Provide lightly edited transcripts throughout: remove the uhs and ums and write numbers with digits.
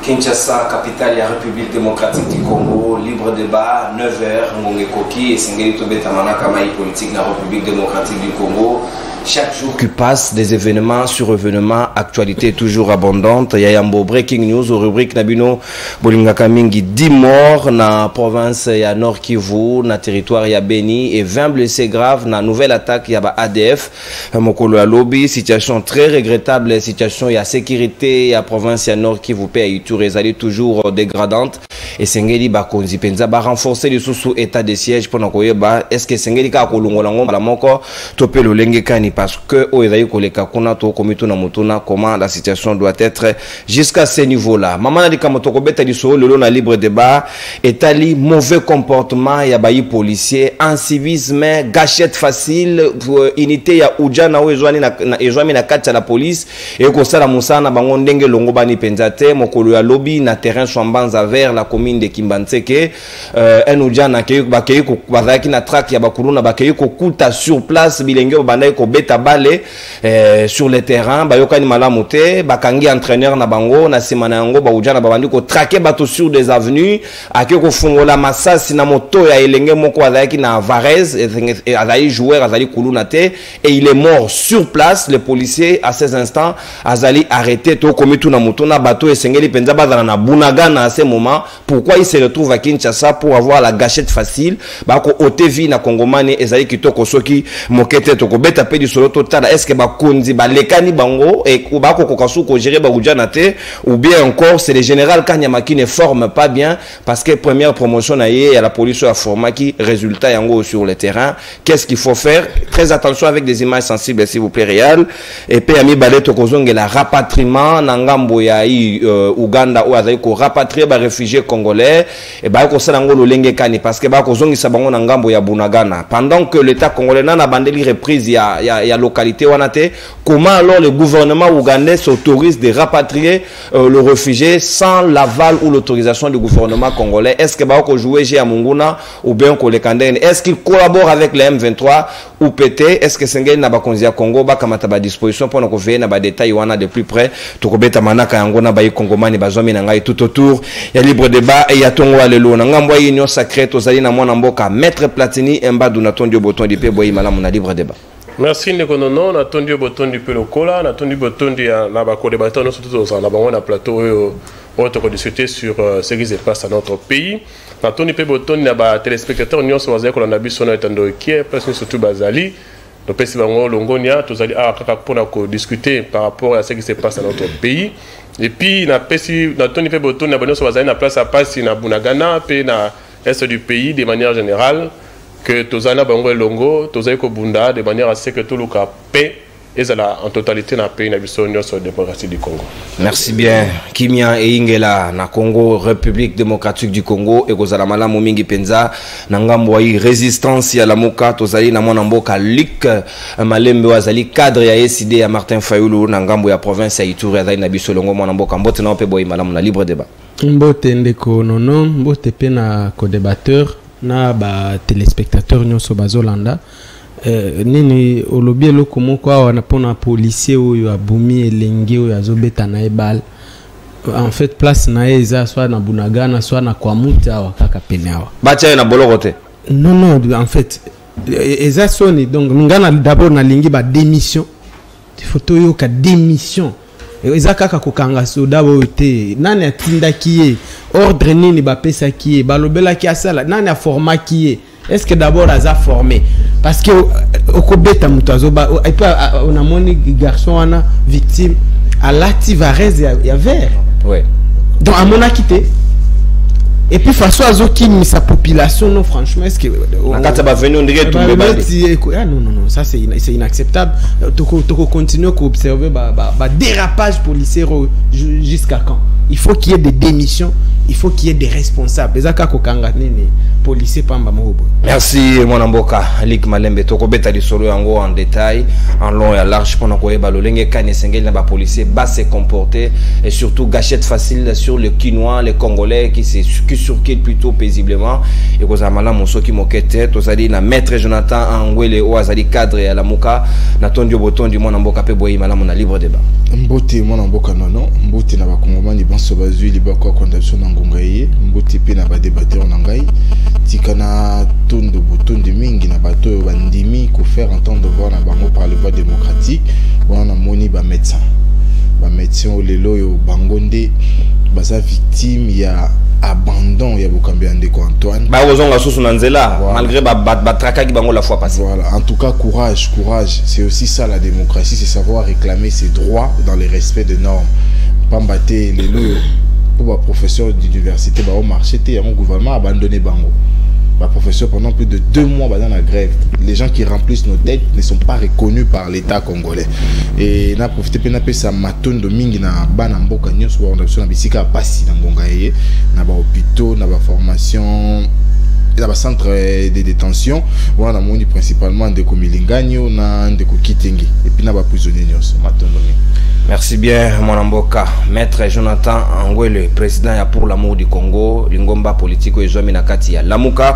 Kinshasa, capitale de la République démocratique du Congo, libre débat, 9h, Ngongé Koki et Sengeli Tobetamana Kamaï politique de la République démocratique du Congo. Chaque jour qui passe, des événements sur événements, actualité toujours abondante. Yayambo Breaking News, aux rubriques Nabino, Bolingaka Mingi, 10 morts na province ya Nord Kivu, na territoire ya Beni et 20 blessés graves na nouvelle attaque ya ba ADF. Mokolo ya lobby, situation très regrettable, situation ya sécurité ya province ya Nord Kivu pe Ituri ezali toujours dégradante. Et Sengeli Bakonzi Penza ba renforcer le sous état de siège pour nakoyeba est-ce que Sengeli ka kolongola ngomba la moko topé le lenge kani parce que au ezali koleka kuna to komito na mutuna comment la situation doit être jusqu'à ce niveau là. Maman na dikamoto ko beta diso lelo na libre débat etali mauvais comportement ya bayi policier, incivisme, gâchette facile, unité ya ujana o ezwani na ezwami na kati la police et ko sala musana bango ndenge longo bani penza te mokolo ya lobby na terrain Swambanza vers la commune de Kimbanseke un ujana ke bakei ko bazaki na track ya bakuluna bakei ko kuta sur place bilenge bandai ko beta balé sur le terrain bayokani malamu te bakangi entraîneur na bango na simana yango ba ujana babandi ko traquer bato sur des avenues ake ko fungola masasi na moto ya elenge moko azaki na Varese et azali joueur azali kuluna te et il est mort sur place. Le policier à ces instants azali arrêté to komitu na moto na bato esengeli penza bazana na Bunagana à ce moment. Pourquoi il se retrouve à Kinshasa pour avoir la gâchette facile bako otevi na Kongomani ezali kitoko soki mokete to ko beta pe du solo total est-ce que bakonzi ba lekani bango et bako kokasu ko gérer ba ujana te ou bien encore c'est le général Kanyama qui ne forme pas bien parce que première promotion na yé à la police a formé qui résultat yango sur le terrain. Qu'est-ce qu'il faut faire? Très attention avec des images sensibles s'il vous plaît réal et pe ami baleto kozonge la rapatriement na ngambo ya Uganda ou azali ko rapatrier ba réfugiés congolais et ba ko sala ngolo lenge kani parce que ba ko zongi sa bango na ngambo ya Bunagana pendant que l'état congolais na bandeli reprise ya localité wanate. Comment alors le gouvernement ougandais s'autorise de rapatrier le réfugié sans l'aval ou l'autorisation du gouvernement congolais? Est-ce que ba ko jouer chez Munguna ou bien ko le Kandene? Est-ce qu'il collabore avec les M23 ou PT? Est-ce que Sengeli na ba konzia Congo ba kamata ba disposition pour ko veiller na ba détail wana de plus près to ko beta manaka yango na ba Kongomani bazomi na ngai tout autour ya libre débat et ya tongo alelo na ngambo ya union sacrée to zali na mwana mboka Maître Platini Mbadu na tondio boton di pe boyi malamu na libre débat. Merci Nekonono, na tondio boton di pe lokola, na tondio boton di na ba co-débatteur no surtout na bango na plateau on te discuter sur ce qui se passe dans notre pays. Na tondio pe boton na ba téléspectateurs union so bazali ko na biso na etando qui est presque surtout bazali. Donc pesi bango longonia to zali kaka pona ko discuter par rapport à ce qui se passe dans notre pays. Et puis na pesi na tondio pe boton na banyo so bazali na place à passer na Bunagana pe na est du pays de manière générale que tozana bango longo tozali ko bunda de manière à ce que tout le cas paix et en totalité na pays na biso nyonso démocratie du Congo. Merci bien. Kimia et Ingela na Congo République démocratique du Congo et kozala malamu mingi penza na ngambo wa résistance ya la moka tozali na mwana mboka Luc Malembe wazali cadre ya SID ya Martin Fayulu na ngambo ya province ya Ituri azali na biso longo mwana mboka mbote na pe boy malamu na libre débat. Mbote ndeko nono mbote pe na co-débatteur na ba téléspectateur nyonso bazolanda nini olobi eloko moko awa na pona policier oyo abumi elenge oyo azobeta na ebal en fait place na eza soit na Bunagana soit na Kwamuta awa kaka pene awa bacha na boloko te non en fait eza soni donc ngana d'abord na lingi ba démission photo yo ka démission eza kaka kokanga soda oyo te nani atinda kiye ordre nini ba pesa kiye balobela ki asala nani a forma kiye. Est-ce que d'abord aza formé parce que okobeta mutazo ba et puis on a moni garçon wana victime à l'active Varese ya vert ouais donc à mon quitté et puis façon azoki sa population non franchement est-ce que quand va venir on dirait tout non ça c'est inacceptable toko continuer à observer ba dérapage policier jusqu'à quand? Il faut qu'il y ait des démissions, il faut qu'il y ait des responsables. Merci mon mboka Luc Malembe toko beta di solo yango en détail en long et en large pour na koyeba lolenge kane sengeli na ba policier bas se comporter et surtout gâchette facile sur le Quinois, les Congolais qui qui circulent plutôt paisiblement. Et que Zamala Monsoki Mokete, Tozali na maître Jonathan Angwele Oazali cadre à la Mouka, Natondio Boton du Mon Mboka Peboyi Malam on a libre débat. Mbote Mon Mboka non, Mbote na ba Kongomani banso bazui libako condamnation na ngongaye, Mbote pe na ba débatteur na ngai, tikana tondo boton de mingi na bato bandimi ko faire entendre voir na bango par le voie démocratique, wana moni ba médecin. Ba médecin o lelo yo bangonde baza victime ya abandon ya Bokambi Andeko Antoine. Ba ozonga susu na nzela malgré ba traka ki bango la fois passée. Voilà, en tout cas courage, c'est aussi ça la démocratie, c'est savoir réclamer ses droits dans le respect des normes. Pambate lelo pour ba professeur d'université ba au marché té mon gouvernement abandonné bango. Bah, professeur, pendant plus de 2 mois dans la grève, les gens qui remplissent nos dettes ne sont pas reconnus par l'État congolais. Et n'a profité de ça maton de mingi na banamboka nyos ou on a besoin bisika passi dans ngongaye na ba hôpitaux na ba formation na ba centre de détention on a moni principalement de Komilinganyo na de Kokitengi et puis na ba prisonniers nyos maton de mingi. Merci bien, mon amboka. Maître Jonathan Angwele, président ya pour l'amour du Congo, Lingomba politico et Joami Nakati ya Lamuka.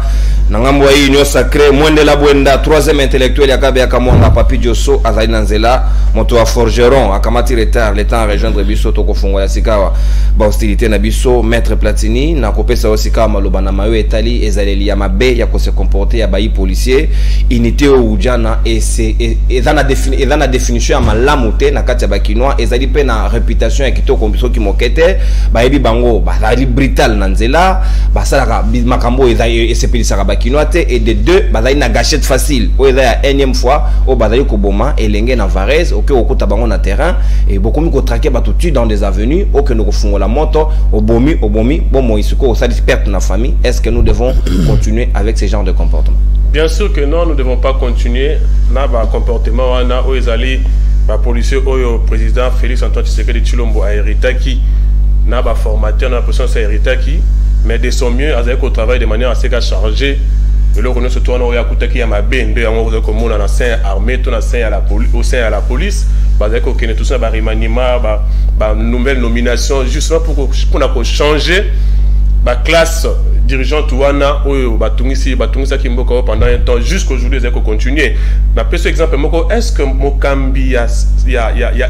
Nangambo ya union sacrée, Mwende la Bwenda, 3e intellectuel ya Kabe Akamwanga, Papi Dioso, Azali Nanzela, Moto a Forgeron, Akamati retard, le temps à rejoindre Bisso, Toko Fongo ya Sikawa, ba hostilité na Bisso, Maître Platini, na kopesa osika Maloba na Mayo Etali, Ezaleli ya Mabe, ya ko se comporter ya bayi policier, unité au Ujana, et c'est, et dans la définition à Malamute, Nakati ya Bakinois, ezali pe na réputation ya kitoko mbiso ki mokete ba yebi bango ba ali brutal na nzela ba sala makambo ezali esepelisa bakinois te et de deux ba zali na gâchette facile o ezali ya énième fois o ba zali ko boma elenge na Varese OK okota bango na terrain et beaucoup mi ko traquer ba tout dans des avenues o que nous kofungola moto o bomi bon mo isuko o sali perte na famille. Est-ce que nous devons continuer avec ce genre de comportement? Bien sûr que non, nous ne devons pas continuer na ba comportement wana o ezali ba policier oyo président Félix Antoine Tshisekedi Tshilombo a héritaki na ba formateur na position sa héritaki mais de son mieux avec au travail de manière assez chargée et là on se tourne au yakutaki ya mabende ya ngo ko mona na sein armée to na sein à la police au sein à la police ba avec ko kene tout ça ba remaniement ba nouvelle nomination justement pour changer ba classe dirigeante wana oyo batungisa kimboka pendant un temps jusqu'aujourd'hui ils ont continué na peso exemple moko est-ce que Mokambi ya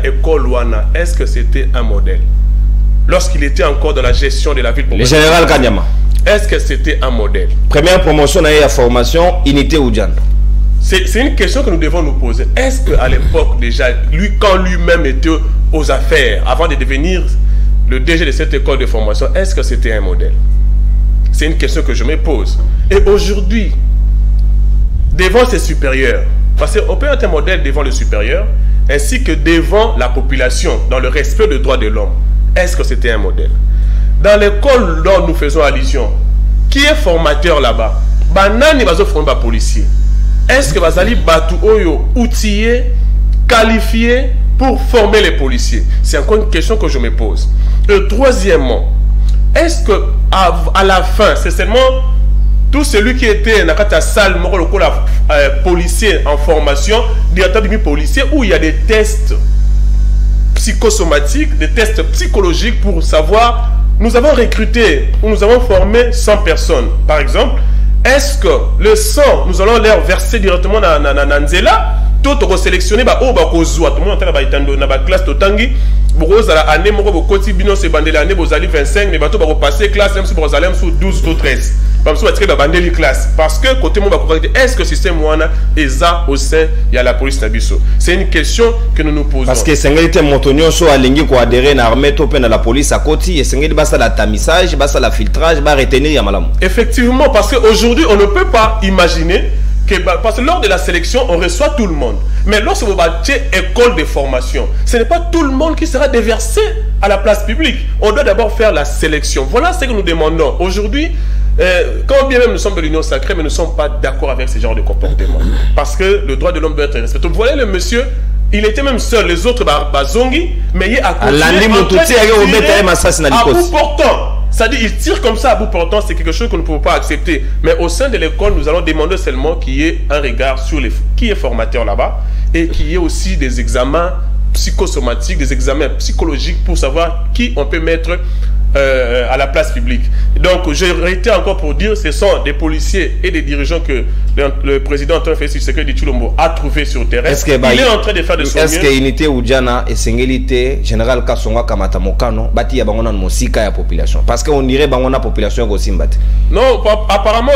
école wana est-ce que c'était un modèle lorsqu'il était encore dans la gestion de la ville? Le général Kanyama, est-ce que c'était un modèle? Première promotion à formation unité Oudjana. C'est une question que nous devons nous poser. Est-ce qu'à l'époque déjà quand lui-même était aux affaires avant de devenir le DG de cette école de formation, est-ce que c'était un modèle? C'est une question que je me pose. Et aujourd'hui, devant ses supérieurs, parce qu'on peut être un modèle devant le supérieur, ainsi que devant la population, dans le respect des droits de l'homme, est-ce que c'était un modèle? Dans l'école dont nous faisons allusion, qui est formateur là-bas? Banani bazo former policier. Est-ce que Bazali Batu Oyo outillé, qualifié pour former les policiers? C'est encore une question que je me pose. Et troisièmement, est-ce que à la fin, c'est seulement tout celui qui était dans la salle, policier en formation, directeur du policier, où il y a des tests psychosomatiques, des tests psychologiques pour savoir, nous avons recruté ou nous avons formé 100 personnes, par exemple, est-ce que le sang, nous allons leur verser directement dans Nzela, tout sélectionner, tout le monde dans la classe Totangi, vous allez année, vous allez bino se bandé l'année, vous allez 25, mais vous allez passer classe, même si vous allez sous 12 ou 13. Parce que côté mon est-ce que le système est au sein de la police Nabiso? C'est une question que nous nous posons. Parce que c'est un montonio soit aligné pour adhérer à l'armée top dans la police à côté et c'est un la tamisage, basta la filtrage, ba retenir ya malam. Effectivement, parce qu'aujourd'hui on ne peut pas imaginer que parce que lors de la sélection on reçoit tout le monde. Mais lorsque vous battez école de formation, ce n'est pas tout le monde qui sera déversé à la place publique. On doit d'abord faire la sélection. Voilà ce que nous demandons. Aujourd'hui, quand bien même nous sommes de l'Union sacrée, mais nous ne sommes pas d'accord avec ce genre de comportement. Parce que le droit de l'homme doit être respecté. Vous voyez le monsieur, il était même seul, les autres bazongi, mais il est à côté. À bout portant. C'est-à-dire il tire comme ça à bout portant, c'est quelque chose que nous ne pouvons pas accepter. Mais au sein de l'école, nous allons demander seulement qu'il y ait un regard sur qui est formateur là-bas et qu'il y ait aussi des examens psychosomatiques, des examens psychologiques pour savoir qui on peut mettre à la place publique. Donc, je réitère encore pour dire, ce sont des policiers et des dirigeants que le président Antoine Félix Tshisekedi Tshilombo a trouvé sur le terrain. Il est en train de faire de son mieux. Est-ce que unité Oudjana et Sengelité, Général Kasonga Kamata Mokano, bati ya bangona mosika ya population? Parce qu'on dirait bangona population gosimbate. Non, apparemment,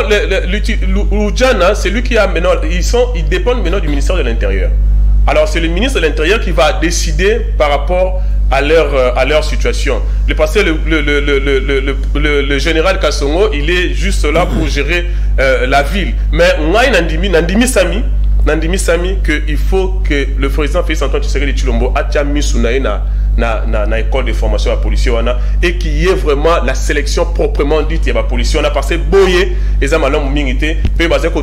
Oudjana, c'est lui qui a maintenant, ils dépendent maintenant du ministère de l'Intérieur. Alors, c'est le ministre de l'Intérieur qui va décider par rapport à leur situation. Parce que le général Kassongo, il est juste là pour gérer la ville. Mais on a Nandimi Sami, qu'il faut que le président Félix Antoine Tshisekedi Tshilombo a mis sous na école de formation à la police et qu'il y ait vraiment la sélection proprement dite de la police. On a passé boyé et ça malheureusement mingité peut baser que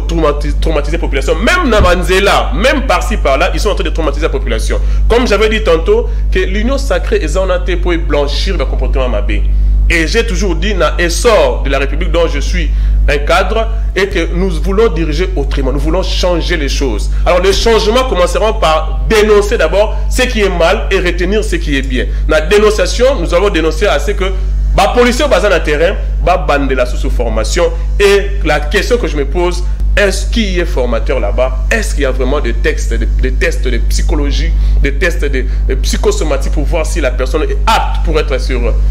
traumatiser la population. Même dans Banzela, même par-ci par-là, ils sont en train de traumatiser la population. Comme j'avais dit tantôt que l'union sacrée est en train pour blanchir le comportement mabé. Et j'ai toujours dit dans l'essor de la République dont je suis un cadre et que nous voulons diriger autrement, nous voulons changer les choses. Alors les changements commenceront par dénoncer d'abord ce qui est mal et retenir ce qui est bien. Dans la dénonciation, nous allons dénoncer à ce que les policiers basés dans le terrain, bandent la sous-formation. Et la question que je me pose, est-ce qu'il y a formateur là-bas? Est-ce qu'il y a vraiment des tests de psychologie, des tests de psychosomatique pour voir si la personne est apte pour être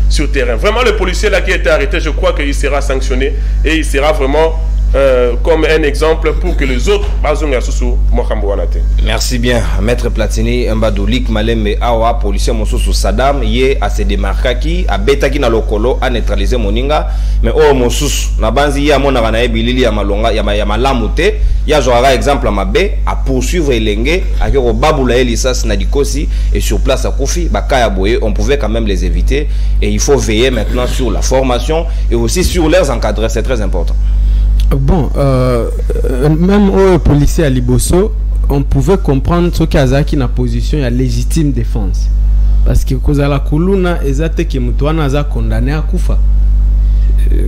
sur terrain? Vraiment, le policier là qui a été arrêté, je crois qu'il sera sanctionné et il sera vraiment comme un exemple pour que les autres Merci bien, Maître Platini, Mbadoulik, Malembe, Awa, policier Mosusu Saddam, yé à se démarquer qui, à Betaki na lokolo, à neutraliser Moninga, mais oh Mosusu, na banzi ya mona ganae bilili ya malonga, ya malamute, ya jouera exemple à Mabé, à poursuivre Elenge, à Kero Baboula Elisas Nadikosi, et sur place à Kofi, Bakaya Boye, on pouvait quand même les éviter, et il faut veiller maintenant sur la formation et aussi sur leurs encadrés, c'est très important. Bon, même aux policiers à Liboso, on pouvait comprendre ce qu'Azaki na position à légitime défense. Parce que Kozala Kuluna, ezate que Mutouana a condamné à Koufa.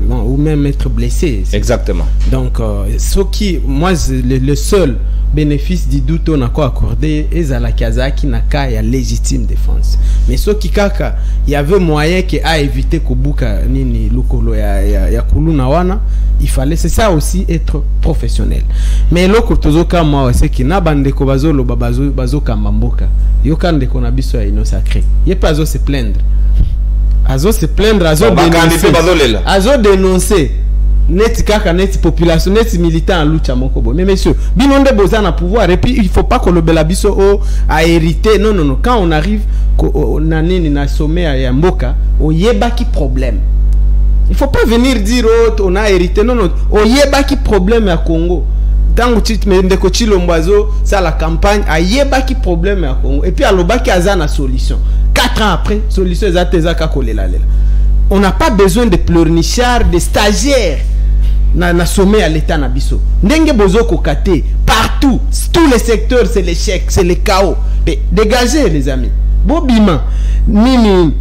Ou même être blessé. Exactement. Donc, ce qui, moi, le seul bénéfice du doute on a quoi accordé, ezala Kazaki n'a qu'à légitime défense. Mais ce qui kaka, il y avait moyen à éviter Kobuka nini lukolo ya Kuluna wana. Il fallait, c'est ça aussi, être professionnel. Mais l'autre tozoka moi c'est que na bande ko bazolo bazo kamamboka. Yo kande ko na biso ya ino sacré. Yé pas se plaindre. Azo se plaindre, azo dénoncer. Azo dénoncer. Net kaka net population, net militant en lucha mokobo. Mais messieurs, binonde bozana pouvoir et puis il faut pas que le belabiso a hérité. Non non non, quand on arrive na nini na sommet ya mboka, o yeba ki problème. Il ne faut pas venir dire oh, on a hérité. Non, non. On y a qui problème à Congo. Tant que tu me Lombazo, ça la campagne, il y a qui problème à Congo. Et puis à l'obaki a une solution. 4 ans après, solution est on n'a pas besoin de pleurnichards, de stagiaires. Na sommet à l'état nabiso. Ndenge bozo kokate partout, tous les secteurs, c'est l'échec, c'est le chaos. Dégagez les amis. Bobima, nini.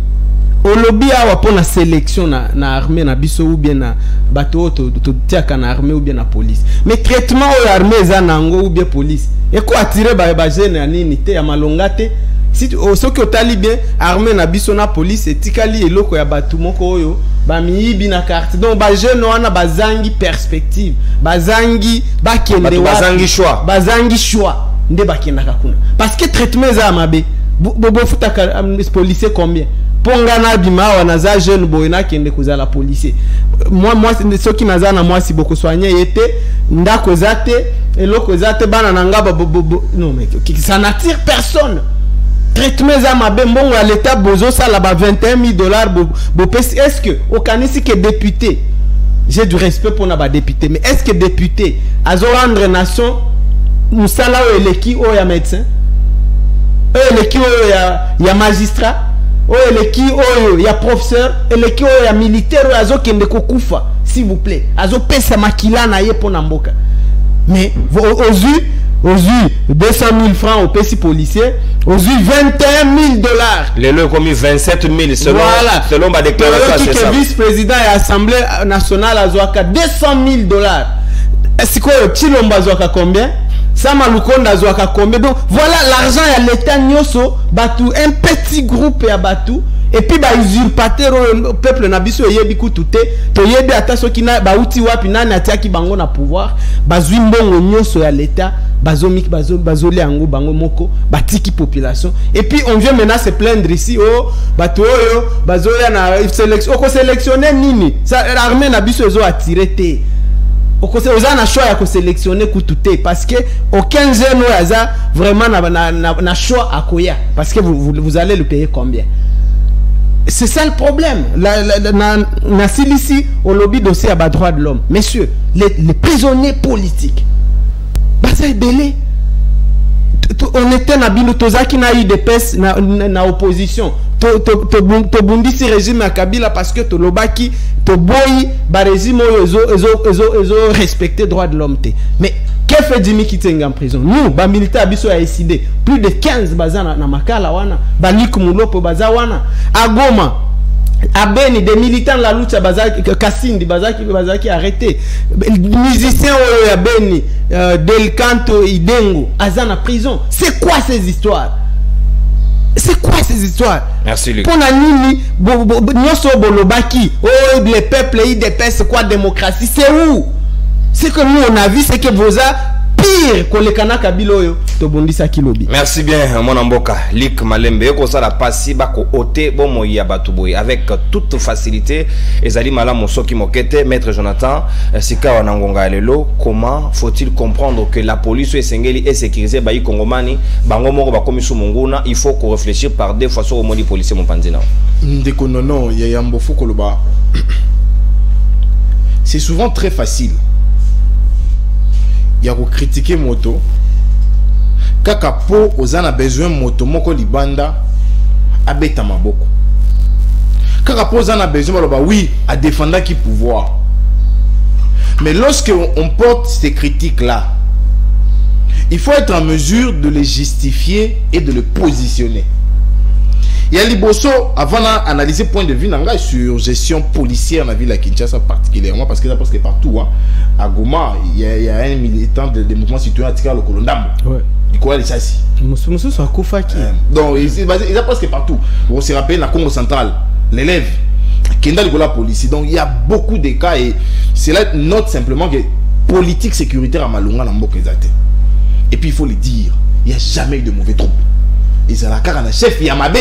Au lobby awa pour la sélection na armée na biso ou bien na bateau to tiaka na armée ou bien na police. Mais traitement au armée za nango ou bien police. Et quoi attirer ba jeune na nini te ya malongate. Si ce que tali bien armée na biso na police et tikali eloko ya batu moko oyo ba miyibi na carte. Donc ba jeune wana bazangi perspective, bazangi bakende wa bazangi choix nde bakenda kakuna. Parce que traitement za mabe bobo futaka policier combien? Pongana bima wanaza jeune boyena kende kuzala policier. Moi ceux qui naza na moi si beaucoup soigné était ndako zate eloko zate bana nanga non mais ça n'attire personne. Traitement za mabe mbongo à l'état bozo ça là-bas $21 000 est-ce que au kanisi que député, j'ai du respect pour na député, mais est-ce que député azo rendre nation musala o eleki o ya médecin o eleki o ya magistrat oh eleki oh ya professeur eleki oh ya militaire oh azo kende kokufa s'il vous plaît azo pesa makila na ye pona mboka. Mais aux 200 000 francs au PC policier, aux 21 000 $. Les lois commis 27 000 selon ma déclaration. C'est ça. Vice-président et Assemblée nationale à Zouaka 200 000 $. Est-ce que Chilomba Zouaka combien? Sama Lukonda Zouaka combien? Donc voilà l'argent à l'État Nyoso, Batou, un petit groupe à Batou, et puis ba usurpateur peuple na biso yebi kututé to yebi ata soki na ba uti wapi nani atiaki bango na pouvoir bazwi mbongo nyonso ya l'état bazoli yango bango moko batiki population et puis on vient maintenant se plaindre ici oh bato oyo bazoya na sélection ko sélectionner nini ça l'armée na biso ezo attirer té oza na choix ya ko sélectionner kututé parce que aucun jeune oyaza vraiment na choix à koya parce que vous allez le payer combien. C'est ça le problème. Na silisi au lobby dossier à droits de l'homme. Messieurs, les prisonniers politiques. Basa ebele. On était na bino tozaki na UDPS na opposition. To bundisi régime à Kabila parce que to lobaki to boyi ba régime ezo respecter droits de l'homme. Mais que fait Jimmy Kitenga en prison? Nous, ba militaire biso a décidé plus de 15 bazana na makala wana, ba likumulopo bazawana, à Goma, à Beni des militants la lutte bazaki Kassindi bazaki arrêté. Musiciens à Beni Del Canto Idengo azana prison. C'est quoi ces histoires? C'est quoi ces histoires? Merci Luc. Pour nini nyoso bolobaki oh les peuples IDP c'est quoi démocratie? C'est où? Ce que nous on a vu, c'est que vous avez pire que les Kanaka Biloyo, Tobondisa Kilobi. Merci bien, mon amboka. Lik Malembe, ko ça la passi bako ote bon moya batuboy avec toute facilité. Ezali mala mosoki mokete, maître Jonathan, sika wanangonga lelo. Comment faut-il comprendre que la police est sengeli et sécurisée bayi Kongomani, bango moko bakomisu monguna, il faut qu'on réfléchisse par deux fois sur le modi policier mon pandina. Ndeko nono, yayambo fokoloba. C'est souvent très facile. Il y a critiquer moto kaka po ozana besoin moto moko libanda abeta maboko kaka po ozana besoin baloba oui à défendre qui pouvoir. Mais lorsque on porte ces critiques là, il faut être en mesure de les justifier et de les positionner. Il y a Liboso avant d'analyser point de vue sur gestion policière dans la ville de Kinshasa particulièrement parce que c'est presque partout. Hein. À Goma, il y a un militant de mouvement citoyen Atika le Kolondam. Ouais. Il connaît les chassis. Monsieur soit Koufaki. Donc il est presque partout. On se rappelle la Congo centrale, l'élève, Kenda la police. Donc il y a beaucoup de cas et c'est là note simplement que politique sécuritaire à Malunga dans Mboka Ezate. Et puis il faut le dire, il n'y a jamais eu de mauvais troupes. Et c'est la carrière d'un chef Yamabe.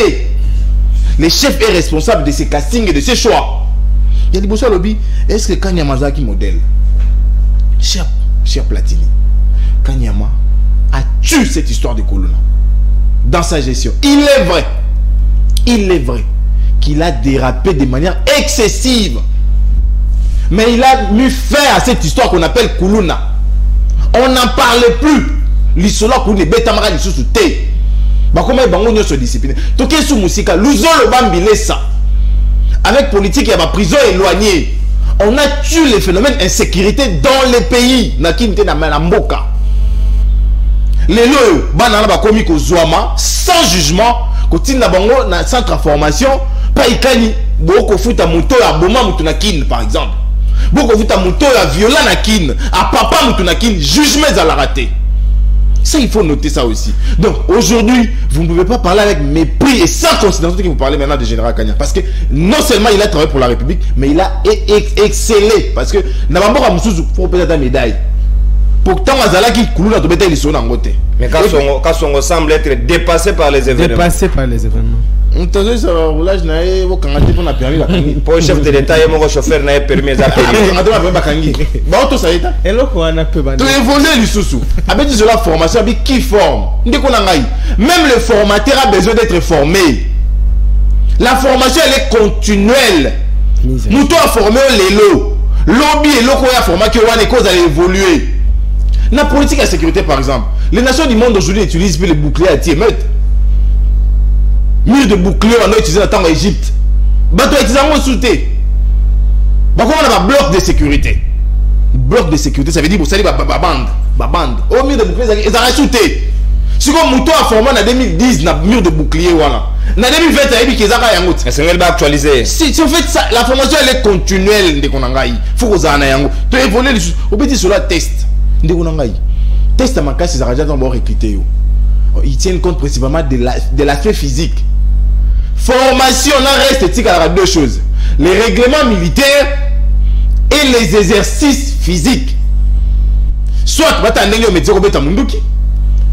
Le chef est responsable de ses castings et de ses choix. Il y a des bossons à lobby. Est-ce que Kanyama Zaki modèle, cher Platini, Kanyama a tué cette histoire de Kolona dans sa gestion. Il est vrai qu'il a dérapé de manière excessive. Mais il a mis fin à cette histoire qu'on appelle Kuluna. On n'en parlait plus. L'issola Kouné, Betamara, l'issou té. Bah comment ils vont se discipliner? Toké sous Moussika, l'ouzo le bambile ça. Avec politique, il y a ma prison éloignée. On a tué les phénomènes d'insécurité dans les pays. Nakinte na Mboka. Les lois, banana ba komi ko Zouama, sans jugement, continue na bango na centre de formation, pas ikani, boko futa moto ya boma mutu na kin par exemple. Boko futa moto ya viola na kin, a papa mutu na kin, jugement à la raté. Ça, il faut noter ça aussi. Donc, aujourd'hui, vous ne pouvez pas parler avec mépris et sans considération que vous parlez maintenant de Général Kanya. Parce que non seulement il a travaillé pour la République, mais il a excellé. Parce que, il faut peut-être la médaille. Pourtant, Azalaki, Koulouna, Tobeta, il est sur l'angote. Mais Kassongo semble être dépassé par les événements. Dépassé par les événements. Pour le chef de l'État, il y a mon chauffeur n'a permis à permis. Tu évolues les sous-sous. Avec la formation, qui forme? Même le formateur a besoin d'être formé. La formation, elle est continuelle. Nous devons former les lots. Lobby et l'eau a formé que les causes allaient évoluer. La politique de sécurité, par exemple, les nations du monde aujourd'hui utilisent les boucliers à Tiemet. Mur de boucliers, on a utilisé dans le temps Égypte. Bateau utilisé en sauté. Comment on a un bloc de sécurité? Bloc de sécurité, ça veut dire que vous savez, bande. Au mur de boucliers, ils ont sauté. Si on a formé en 2010, dans le mur de boucliers, voilà. En 2020, ils ont fait ça. Est-ce va actualiser? Si on fait ça, la formation elle est continuelle. Il faut que vous en ayez. Tu évoluer les choses. Au petit sur la test. Test à ma casse, ils ont déjà recruté. Ils tiennent compte principalement de l'aspect physique. Formation, on reste éthique à deux choses. Les règlements militaires et les exercices physiques. Soit,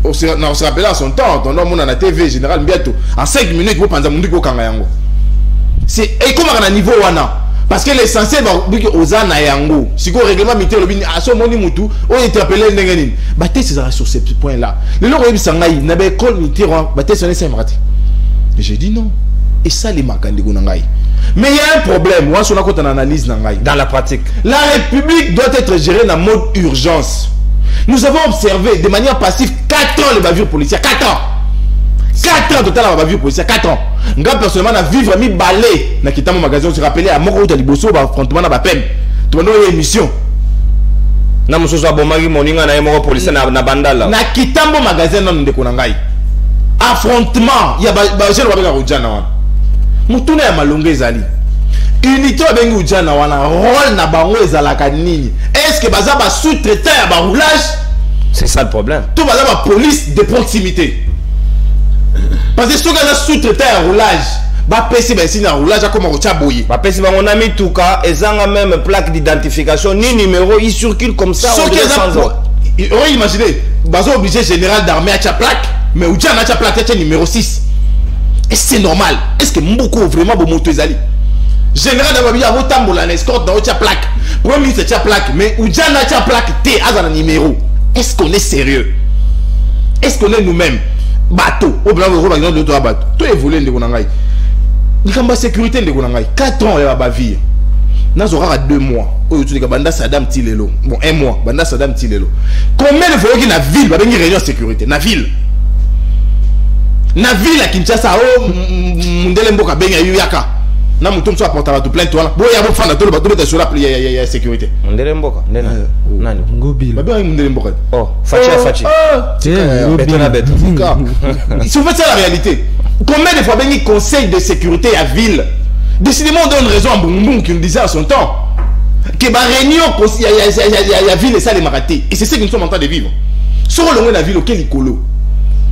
on se rappelle à son temps, on a la TV général bientôt. En 5 minutes, vous pensez que c'est et comme à un niveau wana. Parce que l'essentiel aux anayango, si le règlement militaire, à ce moment où on est appelé Nenganin, battez sur ce point là. Le loro sangai, n'a pas école militaire, battez sur les samarati. J'ai dit non. Et ça, les makandi gunangai. Mais il y a un problème, moi, sur la côte en analyse dans la pratique. La République doit être gérée dans mode urgence. Nous avons observé de manière passive 4 ans les bavures policières. 4 ans. 4 ans total à bavure policière. 4 ans. Nga personnellement na vivre mi balé na kitamo magasin se rappeler à moko de liboso ba affrontement na ba peine. To na émission. Na musoso abomaki moninga na moko policier na bandala. Na kitamo magasin non ndeko na ngai. Affrontement ya ba jeune ba ujana wana. Mutuna ya malonge ezali. Unité abengi ujana wana rôle na bango ezalaka nini? Est-ce que baza ba sous-traitant ya ba roulage? C'est ça le problème. Tout baza ba police de proximité. Parce que si on a sous-traité un roulage, bah PC ben si un roulage a comme un chaboyer. Bah PC ben on a mis tout cas et ça a même plaque d'identification ni numéro, il circule comme ça. Sauf qu'il y a on imaginez, bah on obligé général d'armée à cha plaque, mais où déjà na plaque c'est numéro 6. Et c'est normal. Est-ce que beaucoup vraiment bon moto ezali? Général d'armée a voté la escorte dans cha plaque. Premier ministre cha plaque, mais où déjà na cha plaque T à un numéro. Est-ce qu'on est sérieux? Est-ce qu'on est nous-mêmes? Bateau, au blanc de exemple de toi bateau. Tout est volé de Gonangai. Il y a sécurité de Gonangai. 4 ans il va vivre. Nous aura 2 mois. Au tu dis que Banda Saddam Tilelo. Bon 1 mois. Banda Saddam Tilelo. Combien de fois qu'il y a la ville, va venir réunion de sécurité. La ville. La ville à Kinshasa. Oh, Mundele Mboka Benga Yuyaka. Na mutum so apporta ba to plainte toi là. Bo ya bo fana to le bateau de sur la ya sécurité. Mundele Mboka. Nani? Ngobile. Ba bien Mundele Mboka. Oh, Fachi. Si vous faites ça la réalité. Combien de fois ben il conseil de sécurité à ville? Décidément on donne raison à Boumboum qui nous disait à son temps que ba réunion il y a ville et ça les maratés. Et c'est ce que nous sommes en train de vivre. Sur le loin la ville auquel Icolo.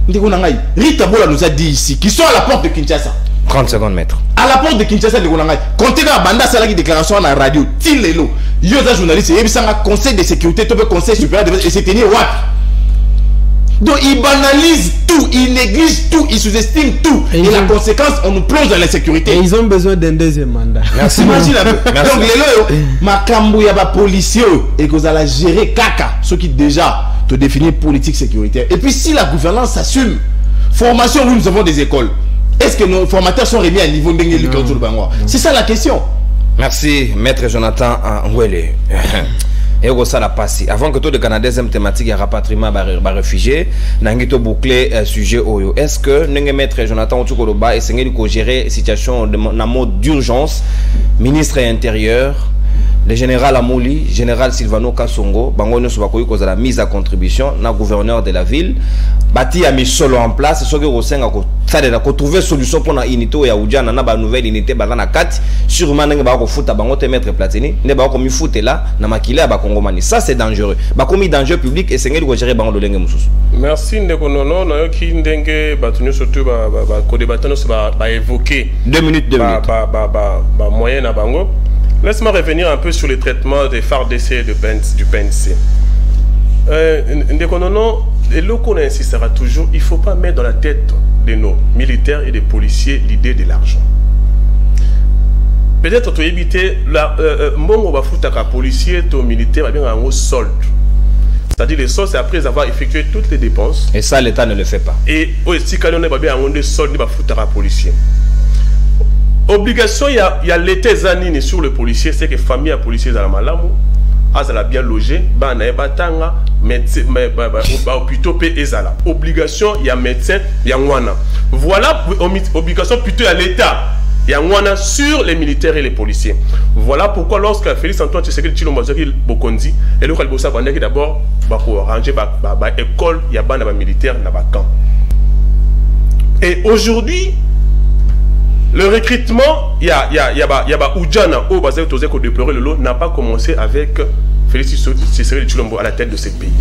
Ndeko nangai. Rita Bola nous a dit ici qu'ils sont à la porte de Kinshasa. 30 secondes maître. À la porte de Kinshasa de Gonangai. Comptez dans la bande à la déclaration à la radio. Tilelo. Yosa journaliste et un conseil de sécurité, tout le conseil supérieur de et c'est tenu what? Donc il banalise tout, il néglige tout, il sous-estime tout. Et la conséquence, on nous plonge dans l'insécurité. Et ils ont besoin d'un deuxième mandat. Merci. Imagine un peu. Donc les loyaux, ma cambo yaba policier et que vous allez gérer caca, ce qui déjà te définit politique sécuritaire. Et puis si la gouvernance s'assume, formation, nous avons des écoles. Est-ce que nos formateurs sont remis à niveau d'Engel Lucas sur le Bangwa? C'est ça la question. Merci, maître Jonathan Ngwele. Et au ça la passe. Avant que tout le Canada deuxième thématique, il y a rapatriement par réfugiés, n'angito boucler sujet oyo. Est-ce que n'engé maître Jonathan Otukoloba et s'engé de gérer situation de mode d'urgence, ministre intérieur, le général Amouli, général Silvano Kassongo, bangono sobakoyi cause la mise à contribution, na gouverneur de la ville, bâti a mis solo en place, ce que Rosenga ko trouver solution pour la unité ya Oudjana na ba nouvelle unité bazana 4 sûrement n'enga ba ko futa bango te mettre platini, ne ba ko mi futé là na makila ba Kongomani. Ça c'est dangereux. Ba komi danger public et s'engé de gérer bango de lenge mususu. Merci ndeko nono na yo ki ndenge batunu surtout ba ko débattant ba évoquer 2 minutes ba moyen na bango. Laisse-moi revenir un peu sur le traitement des phares d'essai du PNC. Et là qu'on insistera toujours, il ne faut pas mettre dans la tête de nos militaires et des policiers l'idée de l'argent. Peut-être tu éviter mon bafutaka policier, ton militaire va bien en solde. C'est-à-dire les soldes, c'est après avoir effectué toutes les dépenses. Et ça, l'État ne le fait pas. Et si on va bien en solde, il va foutre policier. Obligation, il y a l'été zanini sur le policier, c'est que famille à policier à la malamu, a bien logé, bana batanga, médecin, plutôt pe ezala. Obligation, il y a médecin, il y a ngwana. Voilà obligation plutôt à l'État. Il y a ngwana sur les militaires et les policiers. Voilà pourquoi lorsque Félix Antoine Tshisekedi Tshilombo Bokondi et le Kalbosa Bandaki d'abord va ranger école, il y a bana militaire dans le camp. Et aujourd'hui, le recrutement, il y a Oudjana, au basé autorisé qu'on déplorer le lot, n'a pas commencé avec Félix Tshisekedi Tshilombo à la tête de ce pays.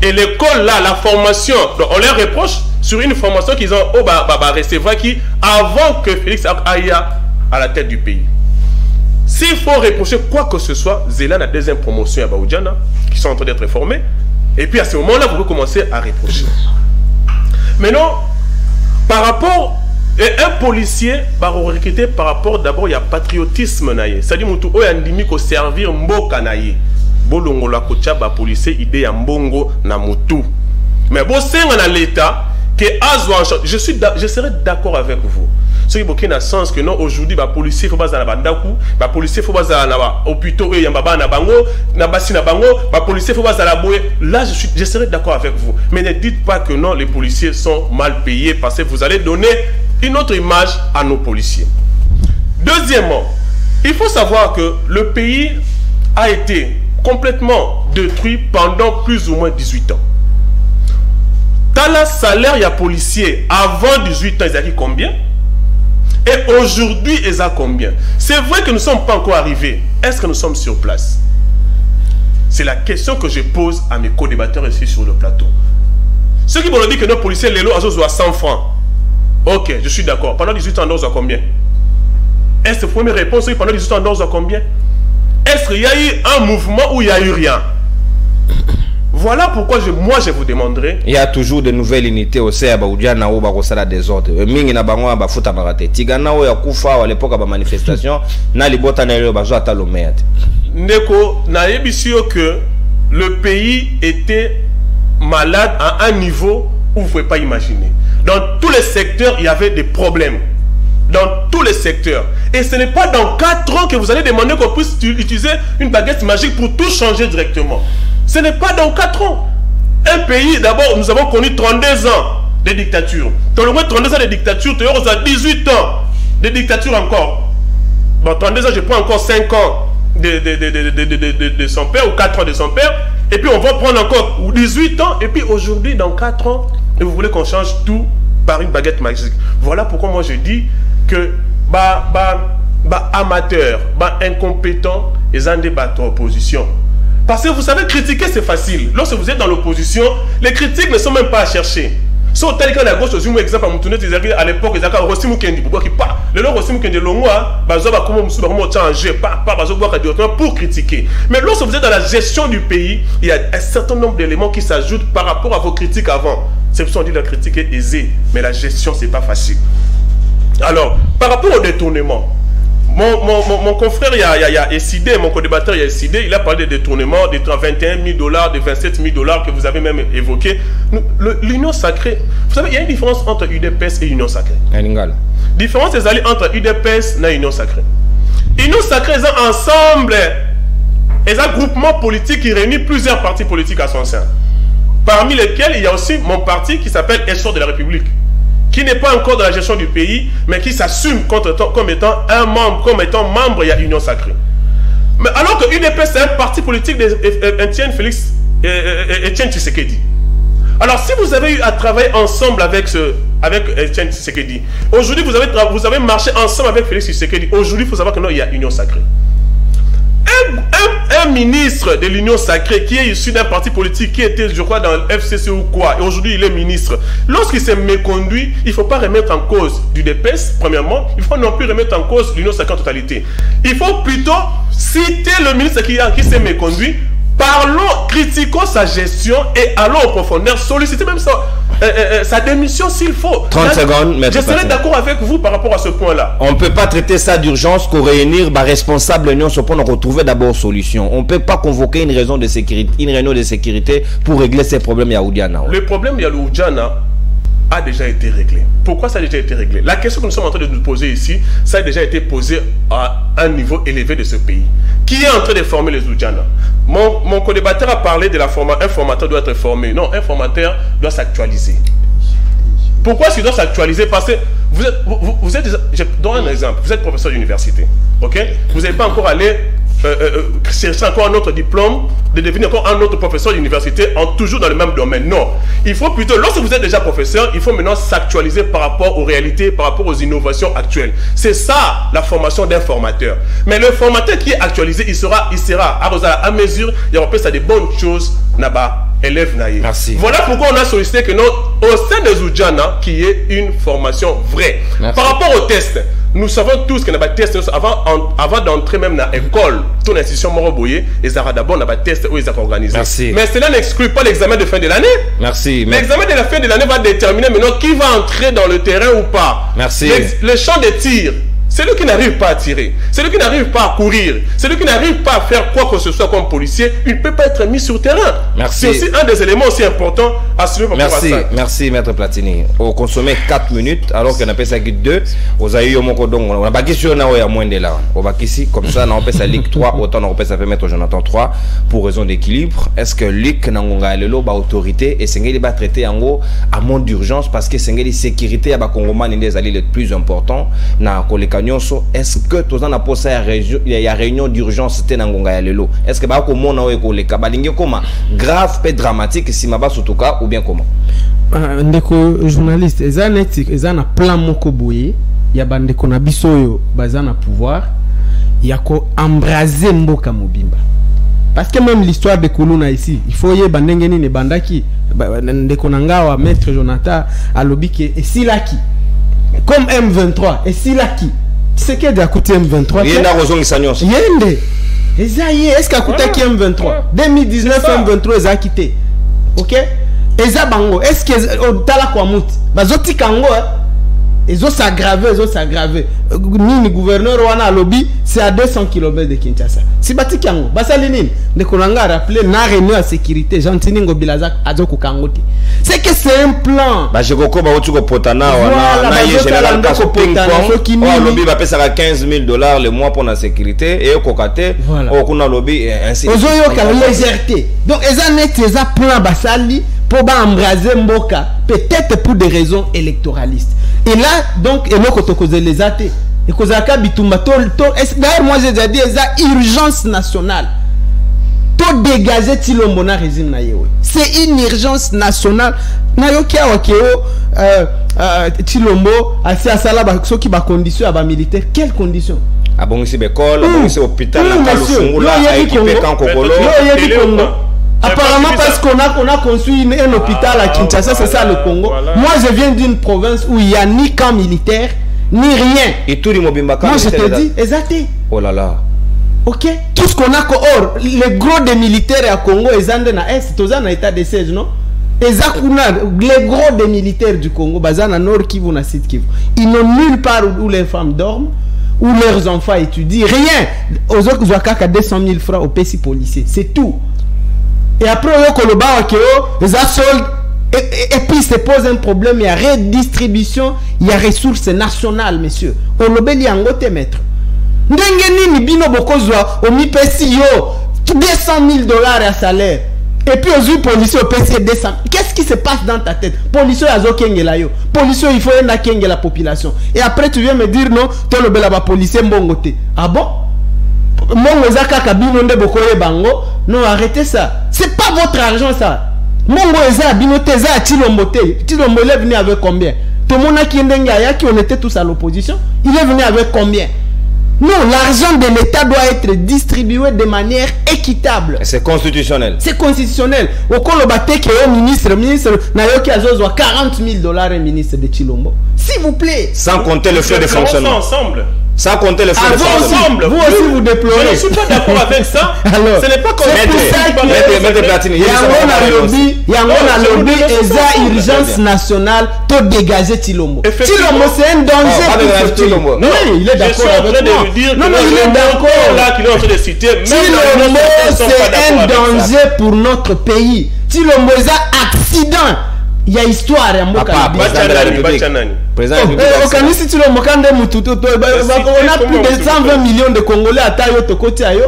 Et l'école là, la formation, on leur reproche, sur une formation qu'ils ont recevoir qui avant que Félix aille à la tête du pays. S'il faut reprocher quoi que ce soit, Zélan a deuxième promotion à Baoudjana, qui sont en train d'être formés, et puis à ce moment-là, vous pouvez commencer à reprocher. Maintenant, par rapport à un policier, recruté par rapport d'abord, il y a patriotisme. C'est-à-dire que vous avez servir Mboka naye. Bolongo la kocha ba policier idée ya mbongo na mutu. Mais bon c'est dans l'état que je serais d'accord avec vous. Ce qui a sens que non aujourd'hui ba policier faut pas na bandaku, ba policier faut pas na hôpitaux et yamba na bango, na basi na bango, ba policier faut pas la boue. Là je serais d'accord avec vous. Mais ne dites pas que non les policiers sont mal payés parce que vous allez donner une autre image à nos policiers. Deuxièmement, il faut savoir que le pays a été complètement détruit pendant plus ou moins 18 ans. Dans le salaire, il y a policiers avant 18 ans, ils ont combien? Et aujourd'hui, ils ont combien? C'est vrai que nous ne sommes pas encore arrivés. Est-ce que nous sommes sur place? C'est la question que je pose à mes co-débatteurs ici sur le plateau. Ceux qui vont dire que nos policiers, les lots, ils ont 100 francs. Ok, je suis d'accord. Pendant 18 ans, ils ont combien? Est-ce que vous pouvez me répondre? Pendant 18 ans, ils ont combien? Est-ce qu'il y a eu un mouvement où il n'y a eu rien? Voilà pourquoi moi je vous demanderai. Il y a toujours de nouvelles unités au sein de où bakosala des ordres. Mingi na bango ba futa marate. Tigana o ya kufa à l'époque de manifestation na libota na yo bazo atalo merde. Ndeko na yebisio que le pays était malade à un niveau où vous ne pouvez pas imaginer. Dans tous les secteurs, il y avait des problèmes. Dans tous les secteurs. Et ce n'est pas dans 4 ans que vous allez demander qu'on puisse utiliser une baguette magique pour tout changer directement. Ce n'est pas dans 4 ans. Un pays, d'abord, nous avons connu 32 ans de dictature. Dans le moins 32 ans de dictature, tu as 18 ans de dictature encore. Bon, 32 ans, je prends encore 5 ans de son père, ou 4 ans de son père. Et puis on va prendre encore 18 ans. Et puis aujourd'hui, dans 4 ans, et vous voulez qu'on change tout par une baguette magique. Voilà pourquoi moi je dis que amateurs, incompétents, ils ont débattu en opposition. Parce que vous savez, critiquer c'est facile. Lorsque vous êtes dans l'opposition, les critiques ne sont même pas à chercher. Sauf tel que la gauche, aussi, exemple, à l'époque, ils avaient Rossi Mukendi. Le nom Rossi Mukendi, pour critiquer. Mais lorsque vous êtes dans la gestion du pays, il y a un certain nombre d'éléments qui s'ajoutent par rapport à vos critiques avant. C'est pour ça qu'on dit que la critique est aisée, mais la gestion, c'est pas facile. Alors, par rapport au détournement, mon confrère, il y a Essidé, mon co-débatteur, il y a Essidé, il a parlé de détournement, de 21 000 $, de 27 000 $ que vous avez même évoqué. L'union sacrée, vous savez, il y a une différence entre UDPS et Union sacrée. Différence, c'est entre UDPS et Union sacrée. Union sacrée, ils ont ensemble, ils ont un groupement politique qui réunit plusieurs partis politiques à son sein. Parmi lesquels, il y a aussi mon parti qui s'appelle Essor de la République, qui n'est pas encore dans la gestion du pays, mais qui s'assume comme étant un membre, comme étant membre, il y a Union sacrée. Mais alors que UDPS, c'est un parti politique d'Étienne Félix Étienne Tshisekedi. Alors si vous avez eu à travailler ensemble avec Étienne Tshisekedi, aujourd'hui vous avez marché ensemble avec Félix Tshisekedi, aujourd'hui il faut savoir que non, il y a Union sacrée. Un ministre de l'Union sacrée qui est issu d'un parti politique qui était, je crois, dans le FCC ou quoi, et aujourd'hui il est ministre, lorsqu'il s'est méconduit, il ne faut pas remettre en cause du DPS, premièrement, il faut non plus remettre en cause l'Union sacrée en totalité. Il faut plutôt citer le ministre qui s'est méconduit, parlons, critiquons sa gestion et allons en profondeur, solliciter même sa démission s'il faut. 30 secondes, je serai d'accord avec vous par rapport à ce point-là. On ne peut pas traiter ça d'urgence qu'au réunir responsable l'Union pour retrouver d'abord solution. On ne peut pas convoquer une réunion de sécurité pour régler ces problèmes Yaoudiana. Le problème Yaoudiana a déjà été réglé. Pourquoi ça a déjà été réglé? La question que nous sommes en train de nous poser ici, ça a déjà été posé à un niveau élevé de ce pays. Qui est en train de former les Oudjana? Mon co-débatteur a parlé de la formation. Un formateur doit être formé. Non, un formateur doit s'actualiser. Pourquoi est-ce qu'il doit s'actualiser? Parce que vous êtes, je donne un exemple. Vous êtes professeur d'université. Ok? Vous n'avez pas encore allé chercher encore un autre diplôme, de devenir encore un autre professeur d'université, toujours dans le même domaine. Non. Il faut plutôt, lorsque vous êtes déjà professeur, il faut maintenant s'actualiser par rapport aux réalités, par rapport aux innovations actuelles. C'est ça la formation d'un formateur. Mais le formateur qui est actualisé, il sera à mesure, il y aura peut-être des bonnes choses là-bas élève naïe. Merci. Voilà pourquoi on a sollicité que au sein des Oudjana, qu'il y ait une formation vraie. Merci. Par rapport au test, nous savons tous qu'il n'y a pas de test avant d'entrer même dans l'école. Toute l'institution Moroboye, ils ont d'abord un test où ils ont organisé. Merci. Mais cela n'exclut pas l'examen de fin de l'année. Merci. L'examen de la fin de l'année va déterminer maintenant qui va entrer dans le terrain ou pas. Merci. Le champ de tir. Celui qui n'arrive pas à tirer, celui qui n'arrive pas à courir, celui qui n'arrive pas à faire quoi que ce soit comme policier, il ne peut pas être mis sur terrain. Merci. C'est aussi un des éléments aussi importants à suivre. Merci, merci Maître Platini. On consomme 4 minutes alors qu'on appelle ça guide 2. Vous avez eu mon codon. On a baqué sur na ya moins de là. On va ici comme ça, on appelle ça Ligue 3, autant on appelle ça peut mettre Jonathan 3 pour raison d'équilibre. Est-ce que Ligue nangonga lelo ba autorité et sengeli ba traiter en gros à monde d'urgence parce que sengeli sécurité ya ba Congoman des alliés les plus importants na koleka. Est-ce que tu as posé la réunion d'urgence est-ce que grave et dramatique si ma base en tout cas ou bien comment ndeko journaliste ils ont un plan moko boye ya bandeko na biso yo bazana pouvoir ya ko embraser mboka mobimba parce que même l'histoire de Kuluna ici il faut y bandenge ni bandaki ndeko nangawa maître Jonathan alobike et silaki comme M23 et silaki c'est qui a coûté M23 Yende est-ce qu'il a coûté qui M23 2019 M23 a quitté ok Eza bango est-ce que tala kwa muti bazoti kango ils ont s'aggravé ni gouverneur wana lobby c'est à 200 km de Kinshasa si bati kango basalinine de konanga rappeler na réunion à sécurité gentini ngobilaza azoko kangoti c'est que c'est un plan ba jekoko ba otuko potana wana na ye général kaso ping pong o lobby ba pesa $15,000 le mois pour la sécurité et kokate o kuna lobby ainsi ozoyo ka légèreté donc eza net eza plan basali pour embraser mboka peut-être pour des raisons électoralistes. Et là, donc, et nous, les athées. Et d'ailleurs, moi, j'ai déjà dit, il y a urgence nationale. Pour dégager Tilombona régime na yewe. C'est une urgence nationale. Na yo kia wakeo Tilombo, asi asala ba so ki ba condition aba militaire. Quelles conditions? Ah bon, ici l'école, ah bon, ici l'hôpital, la Kalufungula, à équiper Kankokolo. Apparemment parce qu'on a construit un hôpital à Kinshasa, c'est ça le Congo. Voilà. Moi je viens d'une province où il n'y a ni camp militaire, ni rien. Et tout le monde moi je te dis, exactement. Oh là là. Ok. Tout ce qu'on a, or, les gros des militaires à Congo, ils sont dans l'Est, ils sont dans l'état de siège, non? Les gros des militaires du Congo, ils sont dans Nord Kivu, dans Sud Kivu. Ils n'ont nulle part où les femmes dorment, où leurs enfants étudient, rien. Aux autres, ils ont 200 000 francs au PC policier, c'est tout. Et après, les soldes, et puis se pose un problème, il y a redistribution, il y a ressources nationales, messieurs. On le bélit en gote maître. Ndengeni ni bino bokozwa, au mi pesi yo, $200,000 à salaire. Et puis aux yeux policiers au PC 200. Qu'est-ce qui se passe dans ta tête? Policier azo kengela yo. Policier il faut enda kenge la population. Et après tu viens me dire non, toi le bela ba policier mbongote. Ah bon? Mongo ezaka kabino nde bokoye bango. Non, arrêtez ça. C'est pas votre argent ça. Mongo eza bino te za Tilombo te. Tilombo il est venu avec combien? Tout le monde qui qui on était tous à l'opposition. Il est venu avec combien? Non, l'argent de l'État doit être distribué de manière équitable. C'est constitutionnel. C'est constitutionnel. Au Kolobate qui est ministre Nayoki Azozo $40,000 un ministre de Chilombo. S'il vous plaît. Sans compter le frais de fonctionnement. Ensemble. Sans compter le frais de fonctionnement. Vous aussi vous déplorez. Je ne suis pas d'accord avec ça. Alors, ce n'est pas comme ça. Il y a un lobby et ça urgence nationale pour dégager Chilombo. Chilombo c'est un danger pour Chilombo. Non, il est d'accord avec moi. Non, mais il est d'accord. Là qu'il est en train de citer. Chilombo c'est un danger pour notre pays. Chilombo c'est un accident. Il y a histoire à Mboka. Président de la République. Président de la République. On a plus de 120 millions de Congolais à Tayo Tokoti Ayo.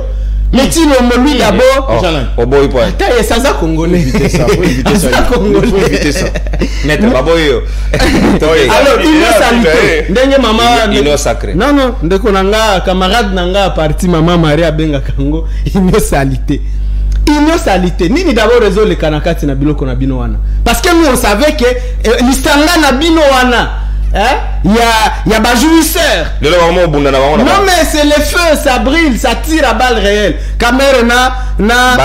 Mais Tilombo lui d'abord. Oh boy point. Tayo ça ça Congolais. Ça éviter ça. Net baboyo. Alors innocalité. Ndenge maman. Innocent. Non non, ndeko nanga camarade nanga parti maman Maria Benga Kango innocalité. Innocalité. Nini d'abord résoudre les kanakati na biloko na bino wana. Parce que nous on savait que l'istanga na bino wana, il y a bajouisseur. Non mais c'est le feu, ça brille, ça tire à balles réelles. Cameroun na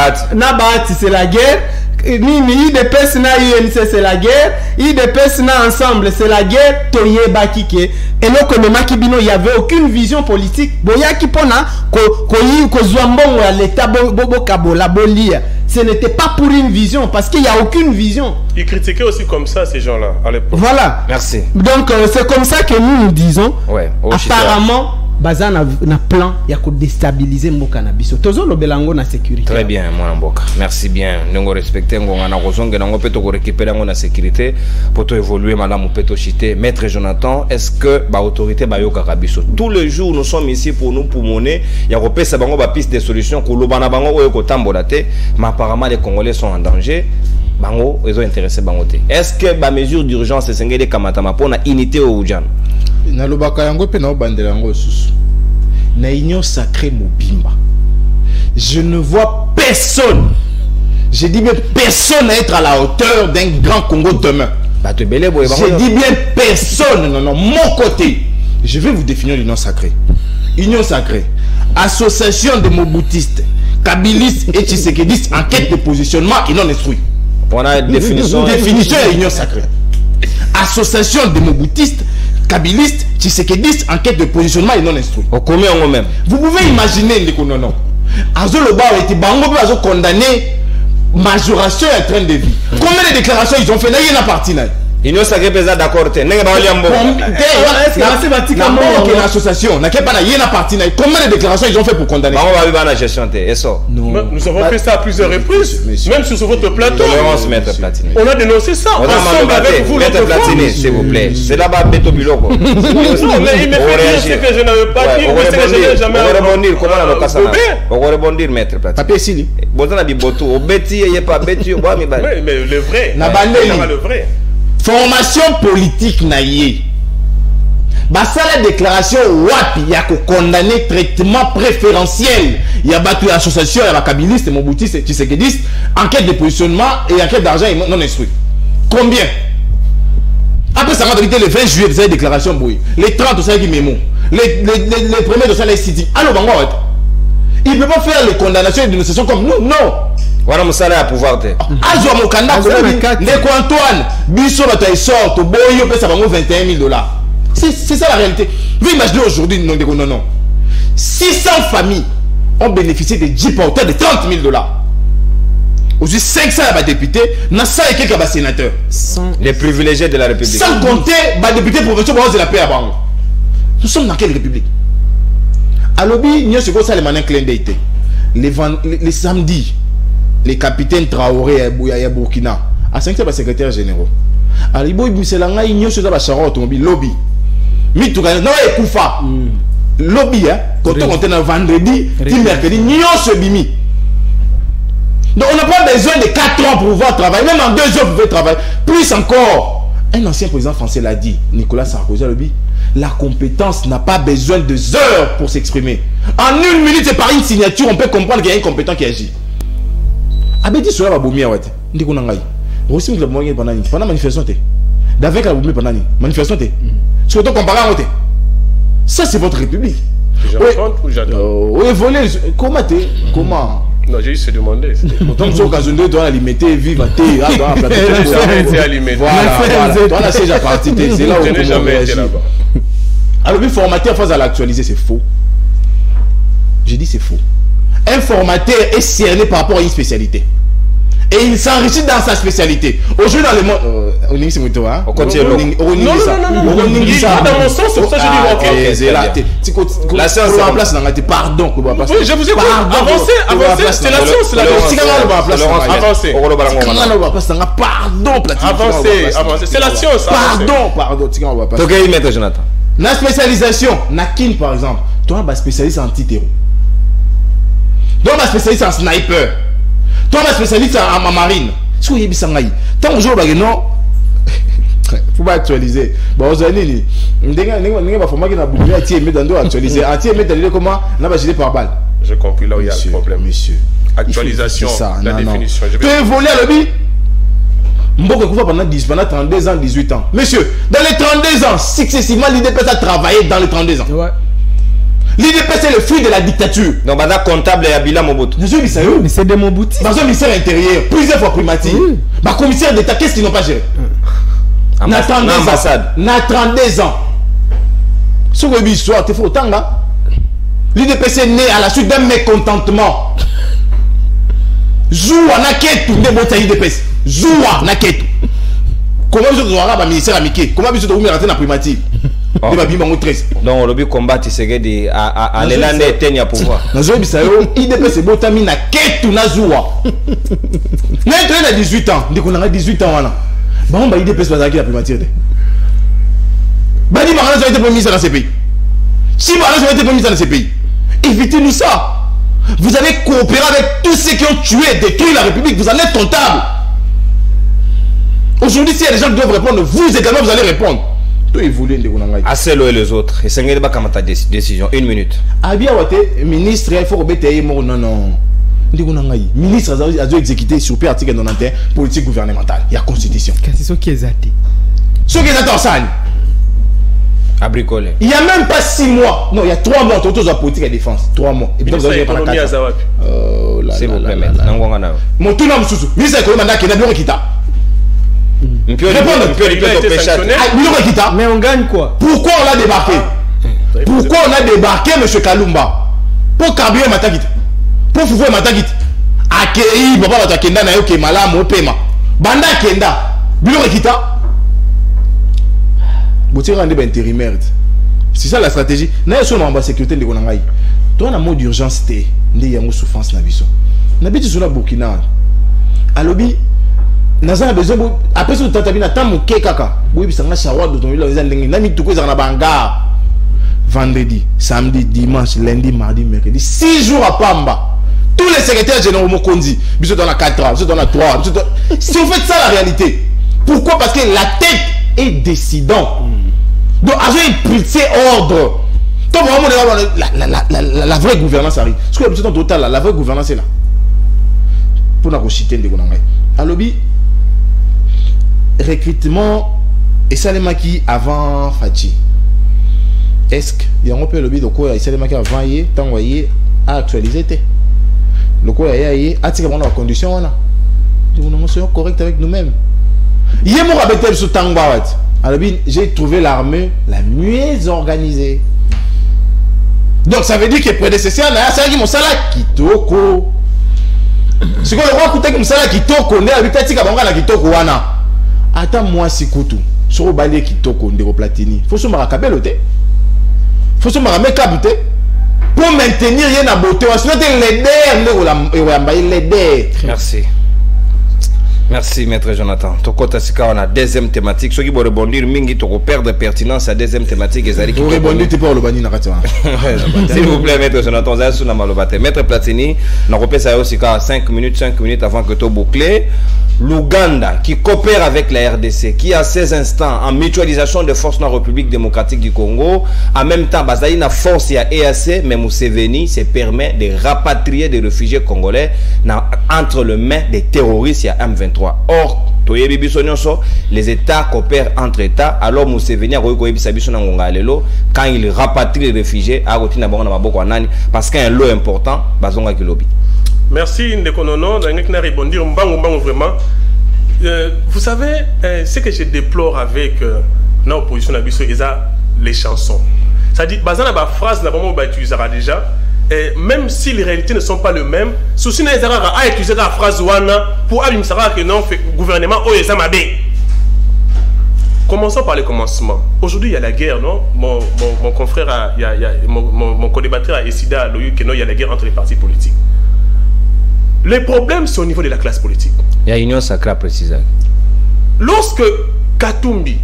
Bahati c'est la guerre. IDPS na UNC c'est la guerre, IDPS na ensemble c'est la guerre, toye bakike. Et donc il n'y avait aucune vision politique. Boya qui pona ko zwambongo ya l'état bobo kabola bolia. Ce n'était pas pour une vision parce qu'il n'y a aucune vision. Ils critiquaient aussi comme ça ces gens-là à l'époque. Voilà. Merci. Donc c'est comme ça que nous disons. Ouais. Apparemment baza na plan ya ko déstabiliser mboka na biso. Tozo lobelango na sécurité. Très bien mon mboka. Merci bien. Nous respecter ngonga na kozonga na ngopeto ko récupérer ngo na sécurité pour to évoluer madame peto chité. Maître Jonathan, est-ce que ba autorité ba yoka biso tous les jours nous sommes ici pour nous poumoner ya kopesa bango ba piste de solution ko lobana bango oyo ko tambola te, mais apparemment les Congolais sont en danger. Bango ils ont intéressé bango te. Est-ce que ba mesure d'urgence c'est ngede kamatama pona unité au Ujana? Na lobaka yango pe na bandela yango susu. Na union sacrée Mobimba. Je ne vois personne. Je dis bien personne à être à la hauteur d'un grand Congo demain. Je dis bien personne. Non, non, mon côté. Je vais vous définir l'union sacrée. Union sacrée. Association de Moboutistes, Kabilistes et Tshisekedistes en quête de positionnement et non instruits. On a une définition. Définition de l'union sacrée. Association de Moboutistes, Kabilistes, Tshisekedistes en quête de positionnement et non instruits. Au combien on même. Vous pouvez imaginer les non. Azoloba a été condamné majoration et train de vie. Combien de déclarations ils ont fait? N'a pas parti là. Union sacrée pesa d'accord te. N'est pas liambo. Est-ce que c'est bâtiment une association n'a pas na parti là. Combien de déclarations ils ont fait pour condamner? On va vivre la gestion te. Et ça. Nous avons fait ça à plusieurs reprises, même sur votre plateau. Tolérance maître Platini. On a dénoncé ça. On a mandaté maître Platini s'il vous plaît. C'est là-bas Beto Biloko. Non, mais il me fait dire ce que je n'avais pas dit, mais ce que je n'ai jamais. On va rebondir comment on a le ça. On va rebondir maître Platini. Papier Sili. Bozana bibotu, obeti y pas beti, mais le vrai. Le vrai. Formation politique naïe. Basa la déclaration wapi ya ko condamner traitement préférentiel. Il y a battu l'association, il y a la kabiliste, Mobutis et Tshisekediste, enquête de positionnement et enquête d'argent non instruit. Combien? Après ça va le 20 juillet, vous avez déclaration bouille. Les 30 ça qui mémo. Les premiers de ça les city. Alors bango il ne peut pas faire les condamnations et les dénonciations comme nous, non. Voilà mon salaire à pouvoir te. Azwa mokanda ko Ndeko Antoine, biso ba tay sort to boyo pesa bango $21 000. C'est ça la réalité. Vous imaginez aujourd'hui non. 600 familles ont bénéficié de 10 porteurs de $30 000. Aujourd'hui 500 députés, na ça et quelques sénateurs. Les privilégiés de la République. Sans compter les députés provinciaux de la paix à Bango. Nous sommes dans quelle république? À l'objet, nous sommes ça les manins clin d'œil. Les samedis, les capitaines Traoré et Burkina, à 5 secrétaires généraux. À l'Iboy, c'est la gagne, nous sommes à Charo automobile, lobby. Mitouka, non, et Koufa. Lobby, quand on est vendredi, mercredi, nous sommes bimi. Donc on n'a pas besoin de 4 ans pour pouvoir travailler, même en 2 heures vous pouvez travailler. Plus encore, un ancien président français l'a dit, Nicolas Sarkozy lobby. La compétence n'a pas besoin de heures pour s'exprimer. En 1 minute, c'est par une signature, on peut comprendre qu'il y a un compétent qui agit. Abedi cela va boumia ouais. Ndiko nangai. Aussi le moyen pendant manifestation té. D'avec la boumia pendant manifestation té. Surtout comparé à côté. Ça c'est votre république. J'entends ou j'adore. Oui, voler comment té? Comment? Non, j'ai juste demandé. Pourtant, nous sommes occasion de alimenter, vivre, voilà. Toi, la siège à partir, c'est là où je n'ai jamais été là-bas. Alors, le formateur face à l'actualiser, c'est faux. J'ai dit c'est faux. Un formateur est cerné par rapport à une spécialité. Et il s'enrichit dans sa spécialité. Aujourd'hui, dans le monde. On continue. Non. Dans mon sens, c'est pour ça que je dis ok. La science, c'est en place. Pardon. Oui, je vous ai dit. Avancez. C'est la science. C'est la avancez. Pardon. Avancez. C'est la science. Pardon. Ok, maître Jonathan. La spécialisation, Nakin par exemple, toi, tu es spécialiste en anti-terror. Toi, tu es spécialiste en sniper. Toi, tu es spécialiste en marine. Si vous avez dit tant que je non, faut pas actualiser. Bon, vous avez dit, actualiser. Comment on va gérer par balle. J'ai compris là où il y a le problème. Monsieur. Actualisation, la définition. Tu peux voler à l'objet. Mboko Koufa pendant 32 ans, 18 ans. Monsieur, dans les 32 ans, successivement, l'idée peut travailler dans les 32 ans. Ouais. L'IDP, c'est le fruit de la dictature. Donc, banda comptable et Abila Mobutu. Mais c'est de Mobutu. Dans un ministère intérieur, plusieurs fois primature. Ma commissaire d'État, qu'est-ce qu'ils n'ont pas géré? N'attendez ans. Ce que l'histoire, tu fais autant là. L'IDPC est né à la suite d'un mécontentement. Joua Naketu, ne bota l'IDPC. Joua Naketu. Comment vous avez un ministère amiqué? Comment vous avez rentré dans la primature? Donc, le lobby combat, c'est que à l'élan d'éteindre le pouvoir. l'IDPC est bota Naketu na Joua. N'a 18 ans. On a 18 ans. Bon, bah, l'IDPC va attaquer la primature. Badi Marana a été premier ministre dans ces pays. Si Marana a été premier ministre dans ces pays, évitez-nous ça. Vous allez coopérer avec tous ceux qui ont tué, détruit la République. Vous allez être comptable. Aujourd'hui, s'il y a des gens qui doivent répondre, vous également, vous allez répondre. Tout évoluer de Gounangaï. Assez et les autres. Et c'est un pas ta décision. 1 minute. Abia Wate, ministre, il faut rebêter. Non, non. Ministre a dû exécuter sur l'article 91 politique gouvernementale. Il y a constitution. C'est ce qui est athée. Ce qui est athée en salle. À bricoler. Il n'y a même pas 6 mois. Non, il y a 3 mois. Autour de la politique et défense. 3 mois. Et puis vous avez pas la carte. S'il vous plaît, maître. Mon tout nom, Moussou. Ministre de l'économie, qui n'a pas quitté. Mais on gagne quoi? Pourquoi on l'a débarqué? Pourquoi on a débarqué, M. Kalumba? Pour carburant Matakit. Pour Foufou Matakit. Akei, Baba Batakenda, Nayoke, Malam, Opema. Banda Kenda. Bilo Rekita. Boutir un débat intérimaire. C'est ça la stratégie. N'a sur la sécurité de Gonangaï. Toi, on a un mot d'urgence, il y a une souffrance. On habite sur la Burkina. À l'obby, nous avons besoin. Après ce temps, tu as tant de kaka. Oui, puis ça m'a chawa de ton île. Nous avons tout ça dans la vendredi, samedi, dimanche, lundi, mardi, mercredi. 6 jours à Pamba. Tous les secrétaires généraux m'ont conduit. Bisous dans la 4 ans, bisous dans la 3. Si vous faites ça, la réalité. Pourquoi? Parce que la tête est décidant. Donc, avec impulsé ordre. Donc, vraiment, la vraie gouvernance arrive. Ce que le total, la vraie gouvernance est là. Pour nous citer des Gonangaï. À l'obby, recrutement et Salemaki avant Fachi. Est-ce qu'il y a un peu le lobby de quoi Salemaki avant y tant voyé à actualiser? Le quoi y a tiré la condition on a. Nous sommes corrects avec nous-mêmes. Il y a mon rabetel sur Tangbawat. Alors, j'ai trouvé l'armée la mieux organisée. Donc, ça veut dire que le prédécesseur, c'est qui mon salaire Kitoko. Ce que le roi Koutek Moussala Kitoko, né avec Tatika Banga Kitoko Wana. Attends, moi, si Koutou, sur le balai Kitoko, Ndero Platini. Faut se maracabel, faut se maramekabute. Pour maintenir rien à beauté, sinon, merci. Merci, maître Jonathan. Tokota Sika, on a deuxième thématique. Ceux qui vont rebondir, Mingi, tu perdre pertinence à deuxième thématique. Vous rebondir, tu peux le bannir. S'il vous plaît, maître Jonathan, vous avez sous la malobate. Maître Platini, on repère ça aussi 5 minutes avant que tu bouclé. L'Ouganda, qui coopère avec la RDC, qui a 16 instants en mutualisation de forces dans la République démocratique du Congo, en même temps, il y a une force, il y a EAC, mais Museveni se permet de rapatrier des réfugiés congolais entre les mains des terroristes, il y a M23. Or, les États coopèrent entre États, alors Museveni a quand il rapatrie les réfugiés, parce qu'il y a un lot important, merci Ndekonono, rebondir vraiment. Vous savez, ce que je déplore avec l'opposition, c'est les chansons. C'est-à-dire, la phrase utilisera déjà, même si les réalités ne sont pas les mêmes, souci n'a pas utiliser la phrase wana pour aller que non, le gouvernement commençons par le commencement. Aujourd'hui, il y a la guerre, non? Mon confrère, mon co-débatteur a décidé qu'il y a la guerre entre les partis politiques. Les problèmes sont au niveau de la classe politique. Il y a une union sacrée précise. Lorsque Katumbi,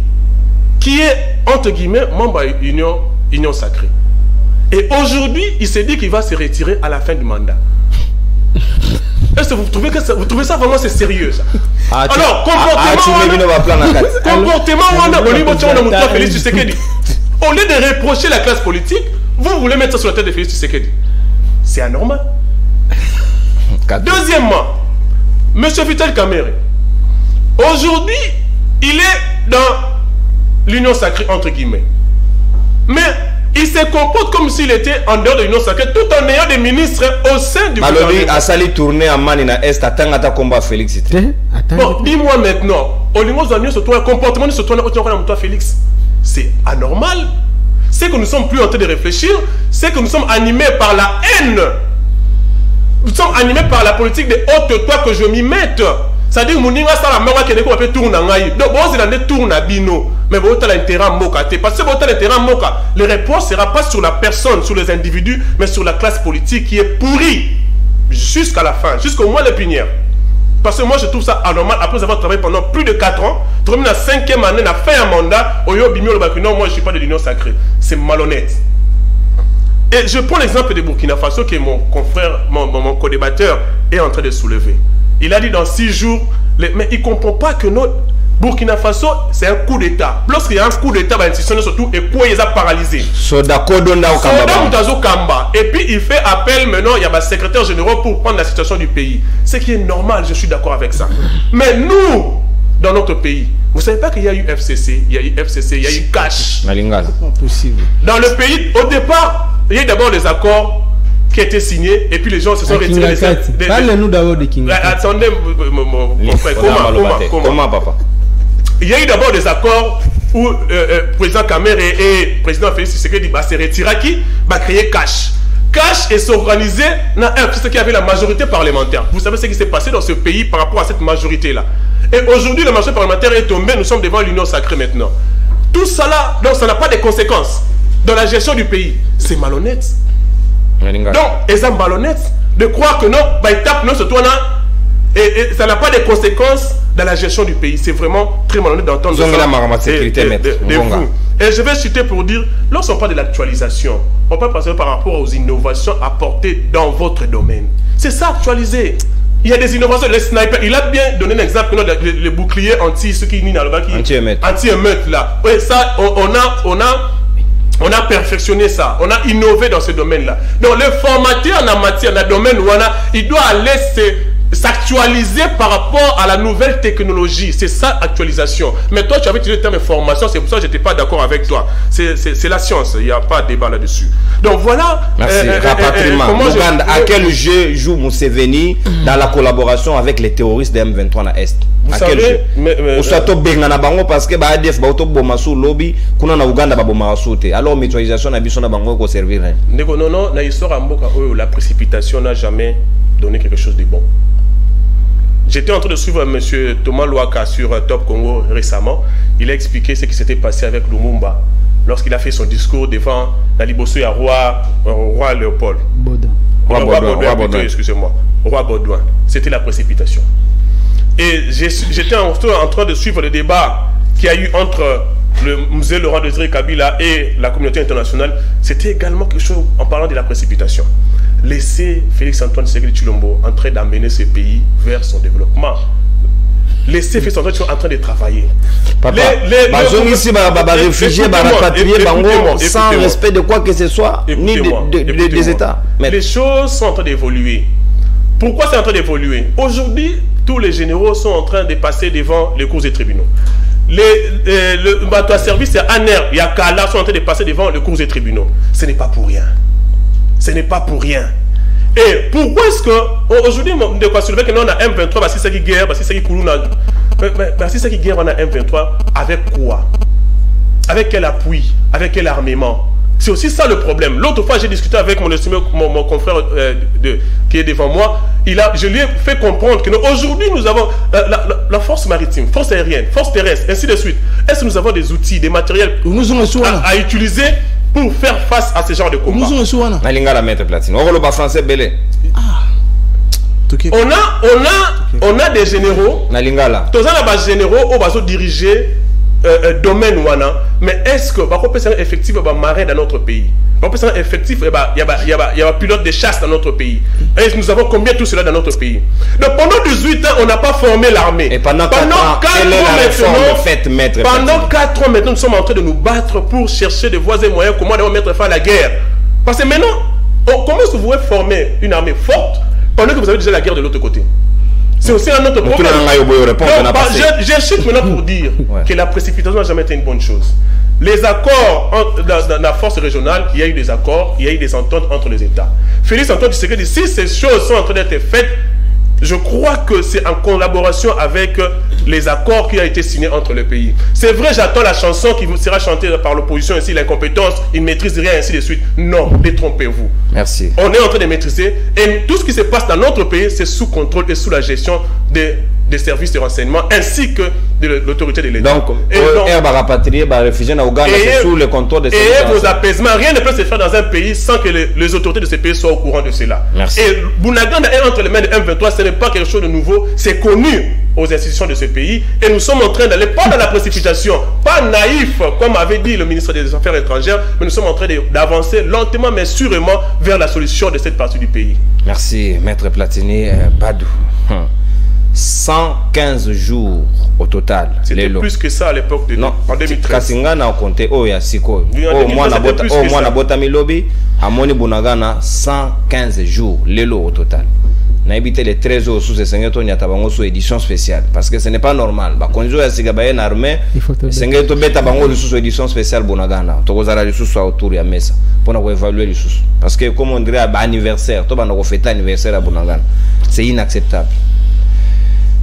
qui est entre guillemets membre de l'union sacrée, et aujourd'hui il s'est dit qu'il va se retirer à la fin du mandat. Est-ce que vous trouvez ça vraiment c'est sérieux ça? Alors comportement Félix Tshisekedi. Au lieu de reprocher la classe politique, vous voulez mettre ça sur la tête de Félix Tshisekedi. C'est anormal. Deuxièmement, M. Vital Kamerhe, aujourd'hui, il est dans l'union sacrée, entre guillemets. Mais Il se comporte comme s'il était en dehors de l'Union sacrée, tout en ayant des ministres au sein du gouvernement. gouvernement. A sali tourner à Manina Est, attends combat Félix. Bon, dis-moi maintenant, au niveau de l'Union, le comportement de ce toi Félix, c'est anormal. C'est que nous sommes plus en train de réfléchir, c'est que nous sommes animés par la haine. Nous sommes animés par la politique de haute toi que je m'y mette. C'est-à-dire que Mouninga ça la mort qui est qu'on tourne en aïe. Donc bon c'est dans tourne à bino. Mais bon t'as l'intérêt moka. Parce que bon t'as l'intérêt moka. Les réponses sera pas sur la personne, sur les individus, mais sur la classe politique qui est pourrie jusqu'à la fin, jusqu'au mois de pinière. Parce que moi je trouve ça anormal après avoir travaillé pendant plus de 4 ans. Terminé la 5e année, on a fait un mandat. Oyo bimio le bakino, moi je suis pas de l'Union sacrée. C'est malhonnête. Et je prends l'exemple de Burkina Faso que mon confrère, mon co-débatteur est en train de soulever. Il a dit dans 6 jours, mais il ne comprend pas que notre Burkina Faso, c'est un coup d'État. Lorsqu'il y a un coup d'État, l'institution surtout, et quoi ils ont paralysé. Et puis il fait appel maintenant, il y a un secrétaire général pour prendre la situation du pays. Ce qui est normal, je suis d'accord avec ça. Mais nous, dans notre pays, vous ne savez pas qu'il y a eu FCC, il y a eu FCC, il y a eu Cash. C'est pas possible. Dans le pays, au départ, il y a eu d'abord des accords qui étaient signés et puis les gens se sont retirés. Parle-nous d'abord de King. Attendez, mon frère, comment papa? Il y a eu d'abord des accords où président Kamer et président Félix Tshisekedi s'est retiré qui va créer Cash. Cash et s'organiser dans un FCC qui avait la majorité parlementaire. Vous savez ce qui s'est passé dans ce pays par rapport à cette majorité-là. Et aujourd'hui, la majorité parlementaire est tombée, nous sommes devant l'Union sacrée maintenant. Tout ça là, donc ça n'a pas de conséquences dans la gestion du pays. C'est malhonnête. Donc, c'est malhonnête de croire que non, bah, il tape non, ce toit là, et ça n'a pas de conséquences dans la gestion du pays. C'est vraiment très malhonnête d'entendre ça. Et je vais citer pour dire, lorsqu'on parle de l'actualisation, on peut passer par rapport aux innovations apportées dans votre domaine. C'est ça, actualiser. Il y a des innovations, les snipers. Il a bien donné un exemple, le bouclier anti, ce qui anti-émeute là. Oui, ça, on a perfectionné ça, on a innové dans ce domaine-là. Donc le formateur en matière, dans le domaine où il doit aller s'actualiser par rapport à la nouvelle technologie. C'est ça, actualisation. Mais toi, tu avais utilisé le terme formation, c'est pour ça que je n'étais pas d'accord avec toi. C'est la science, il n'y a pas de débat là-dessus. Donc voilà. Merci. Rapatriement. À quel jeu joue Museveni dans la collaboration avec les terroristes de M23 à Est? Vous savez, parce que ADF lobby alors mutualisation na biso na bango ko servir. Non, na histoire mboka la précipitation n'a jamais donné quelque chose de bon. J'étais en train de suivre M. Thomas Louaka sur Top Congo récemment. Il a expliqué ce qui s'était passé avec Lumumba lorsqu'il a fait son discours devant la Liboso et roi Léopold. Roi Baudouin, excusez-moi. Roi Baudouin. C'était la précipitation. Et j'étais en train de suivre le débat qu'il y a eu entre le musée Laurent Désiré Kabila et la communauté internationale. C'était également quelque chose en parlant de la précipitation. Laisser Félix-Antoine Tshisekedi Tshilombo en train d'amener ce pays vers son développement. Laisser Félix-Antoine Tshilombo en train de travailler. Les réfugiés, sans respect de quoi que ce soit, ni des États. Les choses sont en train d'évoluer. Pourquoi c'est en train d'évoluer? Aujourd'hui, tous les généraux sont en train de passer devant les cours des tribunaux. Le bateau à service, c'est Aner, il y a Kala, sont en train de passer devant les cours des tribunaux. Ce n'est pas pour rien. Ce n'est pas pour rien. Et pourquoi est-ce que aujourd'hui, de quoi soulever que nous on a M23, c'est ça qui guerre, c'est ça qui coule, c'est ça qui guerre, on a M23 avec quoi? Avec quel appui? Avec quel armement? C'est aussi ça le problème. L'autre fois, j'ai discuté avec mon confrère qui est devant moi. Je lui ai fait comprendre que aujourd'hui, nous avons la force maritime, force aérienne, force terrestre, ainsi de suite. Est-ce que nous avons des outils, des matériels à utiliser pour faire face à ce genre de combat? On a des généraux. Tous les généraux ont dirigé domaine wana, mais est-ce que c'est effectif marin dans notre pays? C'est effectif, il y a un pilote de chasse dans notre pays. Et nous avons combien tout cela dans notre pays? Donc pendant 18 ans, on n'a pas formé l'armée. Et pendant 4 ans, pendant 4 ans maintenant, nous sommes en train de nous battre pour chercher des voies et moyens comment on va mettre fin à la guerre. Parce que maintenant, comment est-ce que vous pouvez former une armée forte pendant que vous avez déjà la guerre de l'autre côté? C'est aussi un autre problème. Je chute maintenant pour dire que la précipitation n'a jamais été une bonne chose. Les accords dans la force régionale, il y a eu des accords, il y a eu des ententes entre les États. Félix Antoine Tshisekedi, si ces choses sont en train d'être faites, je crois que c'est en collaboration avec les accords qui ont été signés entre les pays. C'est vrai, j'attends la chanson qui sera chantée par l'opposition ici, l'incompétence, ils ne maîtrisent rien, ainsi de suite. Non, détrompez-vous. Merci. On est en train de maîtriser et tout ce qui se passe dans notre pays, c'est sous contrôle et sous la gestion des services de renseignement ainsi que de l'autorité de l'État. Donc, rapatrier, réfugiés en Ouganda, c'est sous le contrôle des services. Et vos apaisements, rien ne peut se faire dans un pays sans que les autorités de ce pays soient au courant de cela. Merci. Et Bunagana est entre les mains de M23, ce n'est pas quelque chose de nouveau, c'est connu aux institutions de ce pays et nous sommes en train d'aller pas dans la précipitation, pas naïf comme avait dit le ministre des Affaires étrangères, mais nous sommes en train d'avancer lentement mais sûrement vers la solution de cette partie du pays. Merci, Maître Platini. Badou. 115 jours au total. C'était plus que ça à l'époque de en 2013. Kasingana a compté Yasiko. Moi na botami lobby Amoni Bunagana 115 jours lelo au total. Na évité les 13 jours sous ces seigneurs n'y a tabango sous édition spéciale parce que ce n'est pas normal. Ba konjo ya sigabaye na armée seigneur to beta bango sous édition spéciale Bunagana. To kozala le sous autour ya mesa pour na évaluer le sous parce que comme on dirait anniversaire to bana ko fêter anniversaire à Bunagana. C'est inacceptable.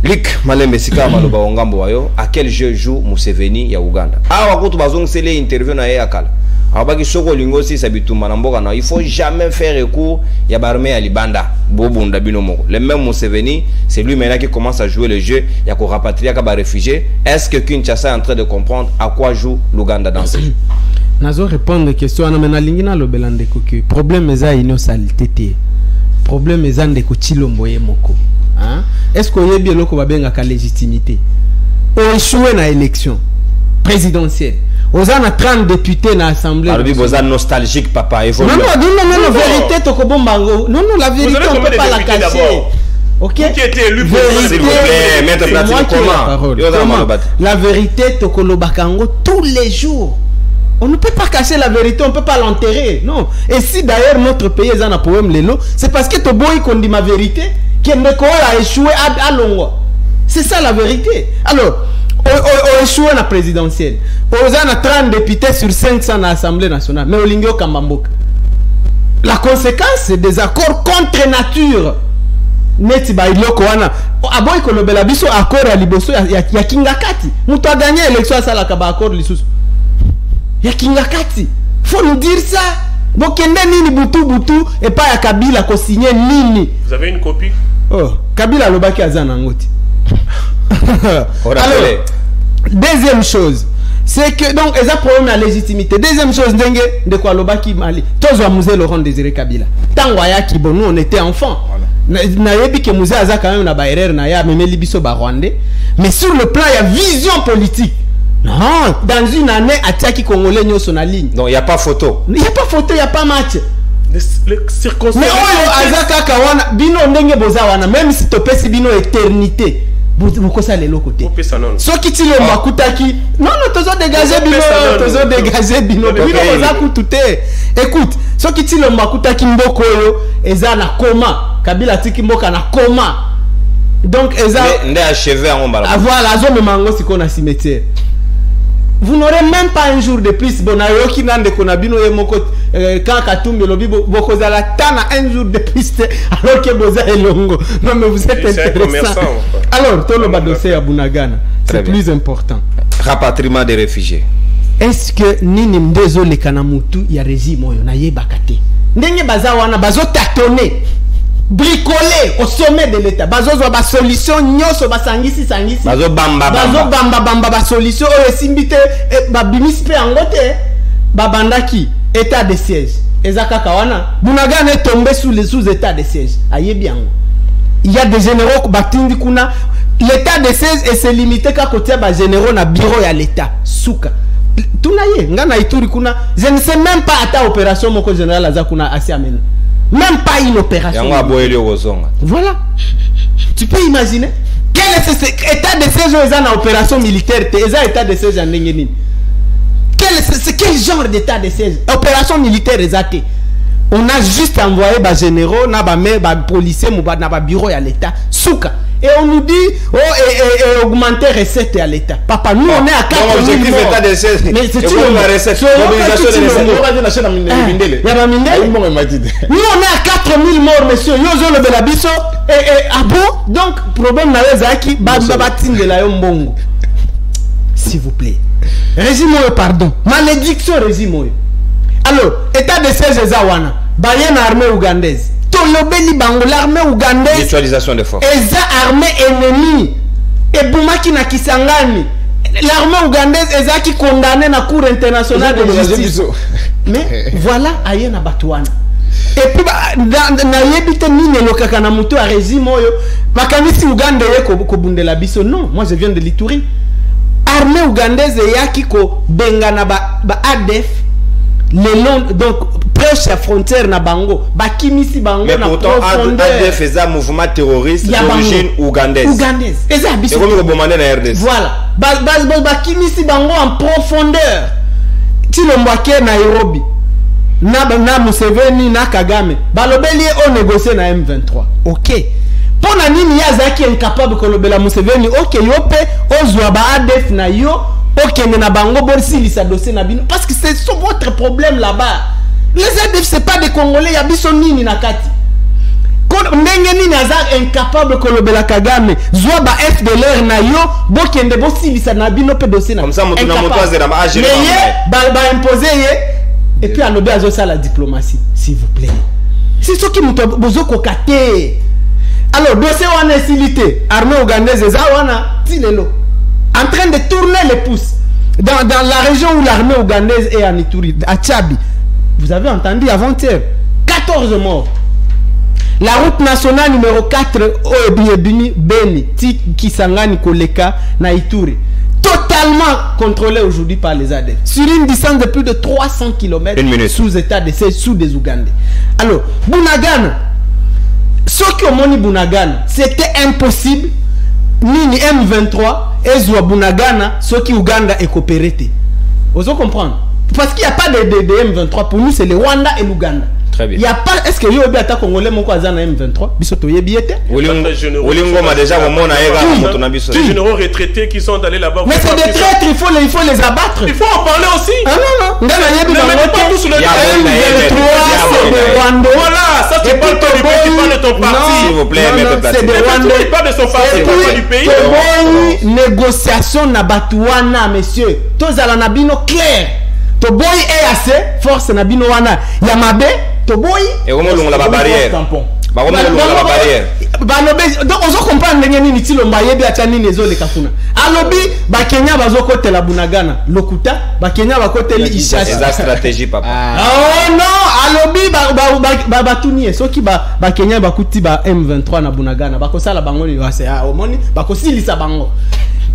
Lik Malembe Sika Maloba Ongambo wayo à quel jeu joue Museveni ya Uganda. Ah wakutu bazong sele interview na ye akala. Abaki soko lingo si sabituma na mboka na il faut jamais faire recours ya barmé ya libanda bobunda bino moko. Le même Museveni, c'est lui maintenant qui commence à jouer le jeu ya ko rapatrier ka ba réfugiés. Est-ce que Kinshasa est en train de comprendre à quoi joue l'Ouganda dans ce jeu? Nazo répondre question na mena lingina lobelande ko que problème eza innocente té. Problème eza ndeko Chilombo ye moko. Hein? Est-ce qu'on y a bien la légitimité? On échoué dans l'élection présidentielle. On a 30 députés dans l'Assemblée. Alors, vous êtes nostalgique, papa. Non, vérité, non, la vérité, on ne peut pas la cacher. Ok? Qui était élu pour la vérité, tous les jours. On ne peut pas cacher la vérité, on ne peut pas l'enterrer. Non. Et si d'ailleurs notre pays est un problème, c'est parce que Toboy qu'on dit ma vérité. A échoué à Longo. C'est ça la vérité. Alors, on échoué à la présidentielle. On a 30 députés sur 500 dans l'Assemblée nationale. Mais on a Kambamboka. La conséquence, c'est des accords contre nature. Neti ba iloko wana. Aboy ko lobela biso accord ya liboso ya Kingakati. Muto a gagné l'élection à la kaba accord lisusu. Ya Kingakati. Faut nous dire ça. Bokende nini butu et pas ya Kabila ko signer nini. Vous avez une copie? Oh, Kabila lobaki azana ngoti. Alors, deuxième chose, c'est que donc ils ont problème à légitimité. Deuxième chose, ndenge de quoi lobaki Mali. Tous wa musée Laurent Désiré Kabila. Tango ya ki bon, nous on était enfants. Na yebi ke musée aza quand même na ba erreur na ya meme libiso ba Rwandais. Mais sur le plan il y a vision politique. Non, dans une année, Atiaki Congolais n'y a ligne. Non, il n'y a pas photo. Il n'y a pas photo, il n'y a pas match. Les circonstances. Mais Azaka Kawana, Bino Ndenge Bozawana, même si tu pèses Bino éternité, vous ça les côté. Ce qui tire le Makutaki, non, tu dégagé Bino, tu dégagé Bino, Bino Bozaku tout est. Écoute, ce qui tire le Makutaki Mboko, Eza na coma, Kabila Tiki Mboka na coma. Donc, Eza. Voilà, zone mango si qu'on a cimetière. Vous n'aurez même pas un jour de plus. Bon, Nayoki Nande Konabino et Moko, quand Katumbi, Lobi, Bokozala, Tana, un jour de plus, alors que Boza est longo. Non, mais vous êtes intéressant. Alors, tout le dossier à Bunagana, c'est plus important. Rapatriement des réfugiés. Est-ce que Nini Mdezo le Kanamutu, il y a régime, il y a Naye Bakate. Nenge Bazawana, Bazo tâtonner. Bricoler au sommet de l'État. Bazo ba solution nyoso ba sangisi. Bazo bamba ba solution o simbite ba bimispe angote ba bandaki état de siège. Ezaka kawana Bunagana est tombé sous état de siège. Aye bien. Il y a des généraux batindi kuna l'état de siège et c'est limité qu'à côté ba généraux na bureau ya l'État. Souka. Tunaye ngana ituri kuna je ne sais même pas à opération moko général azakuna asi amena. Même pas une opération. Voilà. Tu peux imaginer quel est cet état de siège en opération militaire? État de siège en Nengenine. Quel genre d'état de siège? Opération militaire exacte. On a juste envoyé des généraux, des policiers, des bureaux à l'État. Souka. Et on nous dit, oh, et augmenter recettes à l'État. Papa, nous, on est à 4 000 l'objectif morts. État de recettes. Mais c'est Et comment la recette? Mobilisation des recettes. Nous, on est à 4 000 morts, monsieur. Yozo le Belabiso. Ah bon? Donc, problème n'a pas zaki. Babatin de la Yombongo. S'il vous plaît. Régime, pardon. Malédiction, régime. Alors, État de siège Zawana. Bayenne armée ougandaise. Tolobeli Bango, l'armée ougandaise. Mutualisation des forces. Eza armée ennemie. Et Boumaki na Kisangani. L'armée ougandaise eza qui condamné na cour internationale de justice. Mais voilà aye na Batouana. Et puis na yebite nini lokaka na muto a régime oyo. Makanisi Ouganda ye ko bundela biso. Non, moi je viens de l'Ituri. Armée ougandaise yaki ko bengana ba ADF. Le long, donc proche à frontière na bango bakimisi bango. Mais na pourtant ADF est un mouvement terroriste d'origine ougandaise. Et ça et comme bomandé na RDC. Voilà, bakimisi bango en profondeur. Ti lombake Nairobi na Museveni na Kagame balobeli on négocier na M23. OK. Pona nini yazaki incapable kolobela Museveni OK yope ozwa ba ADF na yo. OK, mais na bango borsi lisa dossier na bino parce que c'est votre problème là-bas. Les ADF c'est pas des Congolais, ya biso nini na kati. Quand ndenge nini azar incapable kolobela Kagame, zwa ba FDLR na yo, bokende borsi lisa na bino pe dossier na. Comme ça moto na moto azera ba agir. Ba imposer ye et puis alobe azo ça la diplomatie, s'il vous plaît. C'est ce qui muto bozo kokate. Alors dossier wana silité, armée ougandaise wana tilelo. En train de tourner les pouces dans la région où l'armée ougandaise est en Ituri, à Tchabi. Vous avez entendu avant-hier 14 morts. La route nationale numéro 4 Beni Kisangani Koleka na Ituri, totalement contrôlée aujourd'hui par les ADF sur une distance de plus de 300 km sous état de siège, sous des Ougandais. Alors Bunagana, ce qui ont moni Bunagana, c'était impossible. Nini M23 ezwa Bunagana ce qui Ouganda est coopéré. Vous comprendre? Parce qu'il n'y a pas de M23 pour nous, c'est le Rwanda et l'Ouganda. Très bien. Il y a pas. Est-ce que yo bi ata Congolais moko azana M23? Biso to yebi ete. Olingo m'a déjà moment na ega moto na biso. Les généraux retraités qui sont allés là-bas. Mais c'est des traîtres, il faut les abattre. Il faut en parler aussi. Ah non. Ngana yebi ne mettez pas tout sur le Rwanda. Voilà, ça tu parles de ton parti. S'il vous plaît, c'est des Rwandais. Tu parles de son parti, pas du pays. Négociation na Batouana, messieurs. Tozala na bino clair. To boy EAC, force na bino wana. Yamabe, to boy. Et comment on la barrière? Bah comment on la barrière? Donc on se comprend ndenge nini ti lomba yebi atani nezo le kafuna. Alobi ba Kenya bazo kote la Bunagana, lokuta ba Kenya ba kote li Ishasha. C'est la stratégie papa. Oh non, alobi ba tunie soki ba Kenya ba kuti ba M23 na Bunagana, ba kosala bango ni wase omoni, ba kosilisa bango.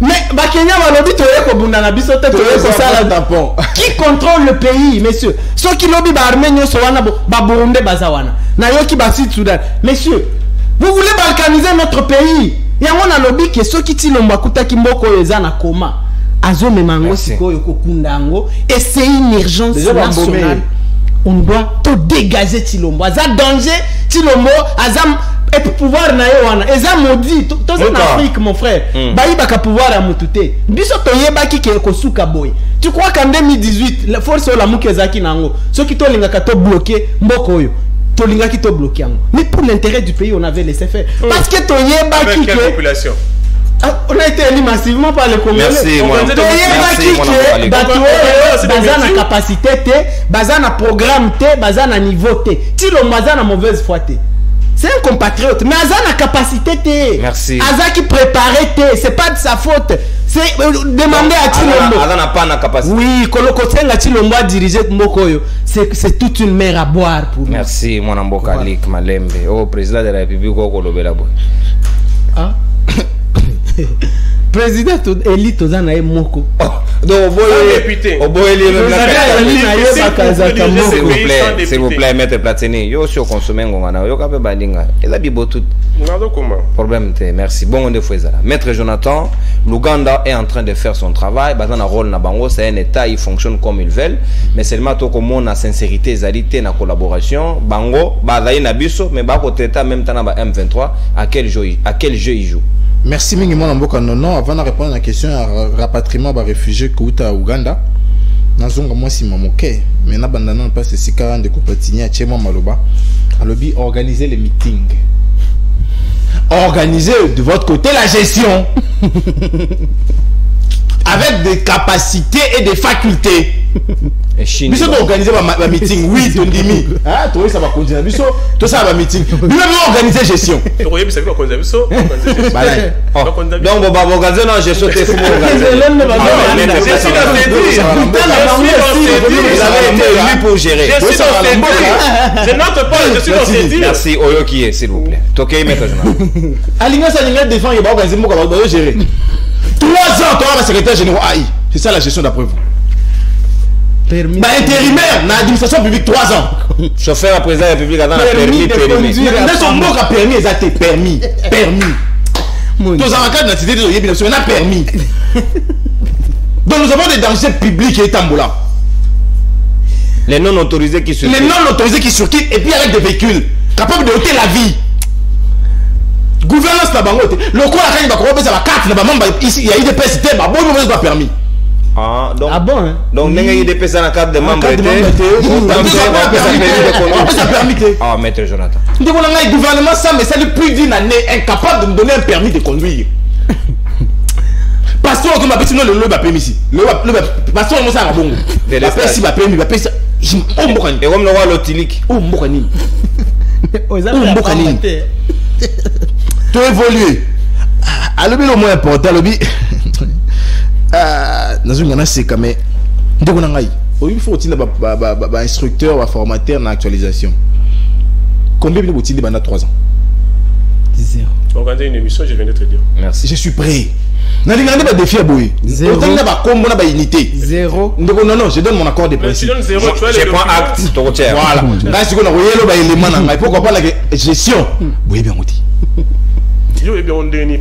Mais Bakenya Walobi Toyeko Bundana Biso tampon. Qui contrôle le pays, messieurs? Ceux qui lobby Arménien Sowana Baburunde Bazawana. Nayoki Basid Soudan. Messieurs, vous voulez balkaniser notre pays? Il y a un lobby qui ceux qui tilomba kuta kimboko ezana koma. Azo memango siko yoko kundango. Et c'est une urgence nationale. On doit tout dégager Tilombo. Aza danger Tilombo, Azam. Et pour pouvoir na wana eza maudit tous en Afrique mon frère bayi baka pouvoir à mutute biso toyeba ki ke kosuka boy. Tu crois qu'en 2018 la force la mukezaki nango ceux qui tolinga ka to bloquer mboko yo tolinga ki to bloquer yango mais pour l'intérêt du pays on avait laissé faire parce que toyeba ki quelle population on a été élu massivement par les Congolais. Merci moi. Bazana capacité te, bazana programme te, bazana niveau te. Tilo bazana mauvaise foi te. C'est un compatriote, mais Azan a capacité te. Merci. Azan qui préparait te, c'est pas de sa faute. C'est demander à Tilombo. Azan n'a pas la capacité. Oui, Kolokotenga Tilombo a dirigé Mokoyo. C'est toute une mer à boire pour nous. Merci, mon amboka Lik Malembe. Oh, président de la République, Kolobela boy. Ah. président Eli Tozana et Moko. Donc, député. S'il vous plaît, maître Platini. Yo suis consommé ngona. Yo kape bandinga. Il a bibo tout. Problème te. Merci. Bon on fait ça. Maître Jonathan, l'Ouganda est en train de faire son travail. Dans un rôle na bango, c'est un état, il fonctionne comme ils veulent. Mais seulement tout comme on a sincérité, zalité, na collaboration. Bango, badaï na biso, mais bako teta même temps na M23. À quel jeu il joue? Merci mingi mwana mboka nono. Avant de répondre à la question rapatriement ba réfugiés kouta Ouganda. Nazonga moi si mamoke. Mais na bandana pas c'est 40 de Kopatini à Tchema Maloba. Alobi organiser les meetings. Organiser de votre côté la gestion. Avec des capacités et des facultés. Mais ça doit organiser un meeting, oui, ton demi. Ah, toi, ça va continuer. Tout ça va meeting. Lui même organiser gestion. Donc, on va organiser la gestion. Je n'entre pas, je suis dans cette île. Merci, Oyo qui est, s'il vous plaît. Toké, maître Jonathan. Alliance, ça défend, il va organiser mon travail, il va gérer. 3 ans, tu as secrétaire général AI. C'est ça la gestion d'après vous. Bah, intérimaire, dans l'administration publique, 3 ans. Chauffeur à président de la République, dans la permis. Dans son mot, a permis, ils ont permis. Tous les avocats de la cité de l'Oyébi, on a permis. Donc nous avons des dangers publics et tamboula. Les non autorisés qui circulent et puis avec des véhicules capables de ôter la vie. Gouvernance la bangote. Le coup la va corrompre ça va 4 na bamba ici il y a eu des PST ba bon on pas permis. Ah donc bon hein. Donc n'enga eu des PST na carte de membre ça permis. Ah maître Jonathan. Donc on a un gouvernement ça mais ça n'est plus d'une année incapable de me donner un permis de conduire. Pasteur comme appelle sinon le permis ici. Le pasteur on ça bon. La PSI va permis va payer ça. Oh mbokani. Et comme le roi l'otilique. Oh mbokani. Oh mbokani. Tu évolues. Alors, le moins important, c'est quand même. Il faut un instructeur, un formateur dans l'actualisation. Combien de boutiques pendant 3 ans? 0. Organiser une émission, je viens de te dire. Merci. Je suis prêt. N'a pas défi à bouiller. 0. Unité. 0. Non, je donne mon accord de principe. Je prends acte. Voilà. Là, c'est qu'on a pourquoi pas la gestion? Oui, bien, on dit.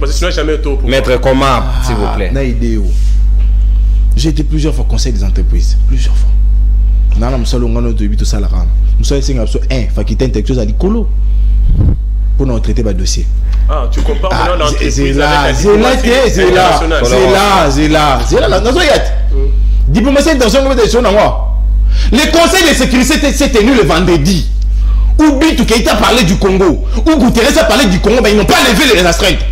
Parce que sinon jamais été au pouvoir. Maître comment, s'il vous plaît. J'ai été plusieurs fois conseil des entreprises. Plusieurs fois. Dans la salle, on a notre tout ça. Nous sommes faculté intellectuelle à l'icolo. Pour nous traiter le dossier. Ah, tu compares maintenant l'entreprise c'est là. Diplomatie internationale de moi. Le conseil de sécurité s'est tenu le vendredi. Ou Bitou Keïta parlait du Congo. Ou Guterres a parlé du Congo, mais ils n'ont pas levé les astreintes.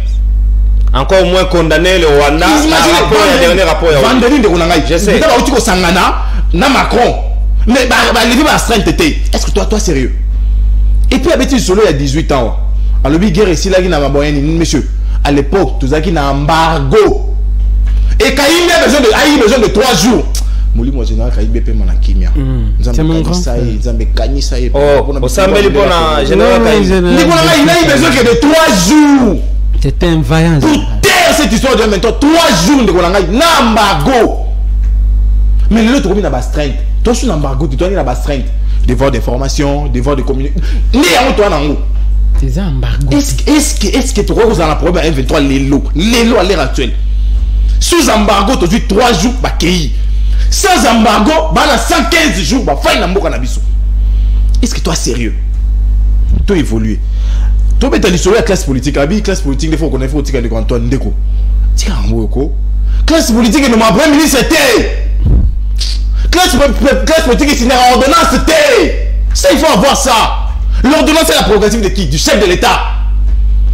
Encore moins condamné le Rwanda. Le dernier rapport. Vendredi de Ronangaï. Je sais. Tu as Sangana, na Macron. Mais levé les astreintes. Est-ce que toi sérieux? Et puis, avec solo il y a 18 ans. Alors, il y a ici, là, il y a monsieur. À l'époque, tout ça qui n'a embargo. Et quand il a besoin de 3 jours. Mouli moi général quand il BP mon akimia. C'est mon grand. Oh, au Sambeli pour la général quand il a besoin que de 3 jours. C'était un vaillant. Pour taire cette histoire de maintenant 3 jours de Kolanga n'embargo. Mais le autre na bastreinte. Toi sur l'embargo, tu dois na bastreinte. Devoir d'information, devoir de communication. Né à toi na ngou. Des embargos. Est-ce que tu vois vous en la problème M23 l'élo à l'heure actuelle. Sous embargo, tu dis 3 jours ba kei. Sans embargo, bah 115 jours, bah faille n'ambo nabiso. Est-ce que toi sérieux? Toi évoluer. Toi mais t'as l'histoire de la classe politique. La classe politique, des fois qu'on a fait au tigre de Antoine Ndeko. Tigre en moko. Classe politique, nous m'a premier ministre c'était. Classe politique, c'est une ordonnance c'était. Ça il faut avoir ça. L'ordonnance c'est la prérogative de qui? Du chef de l'État.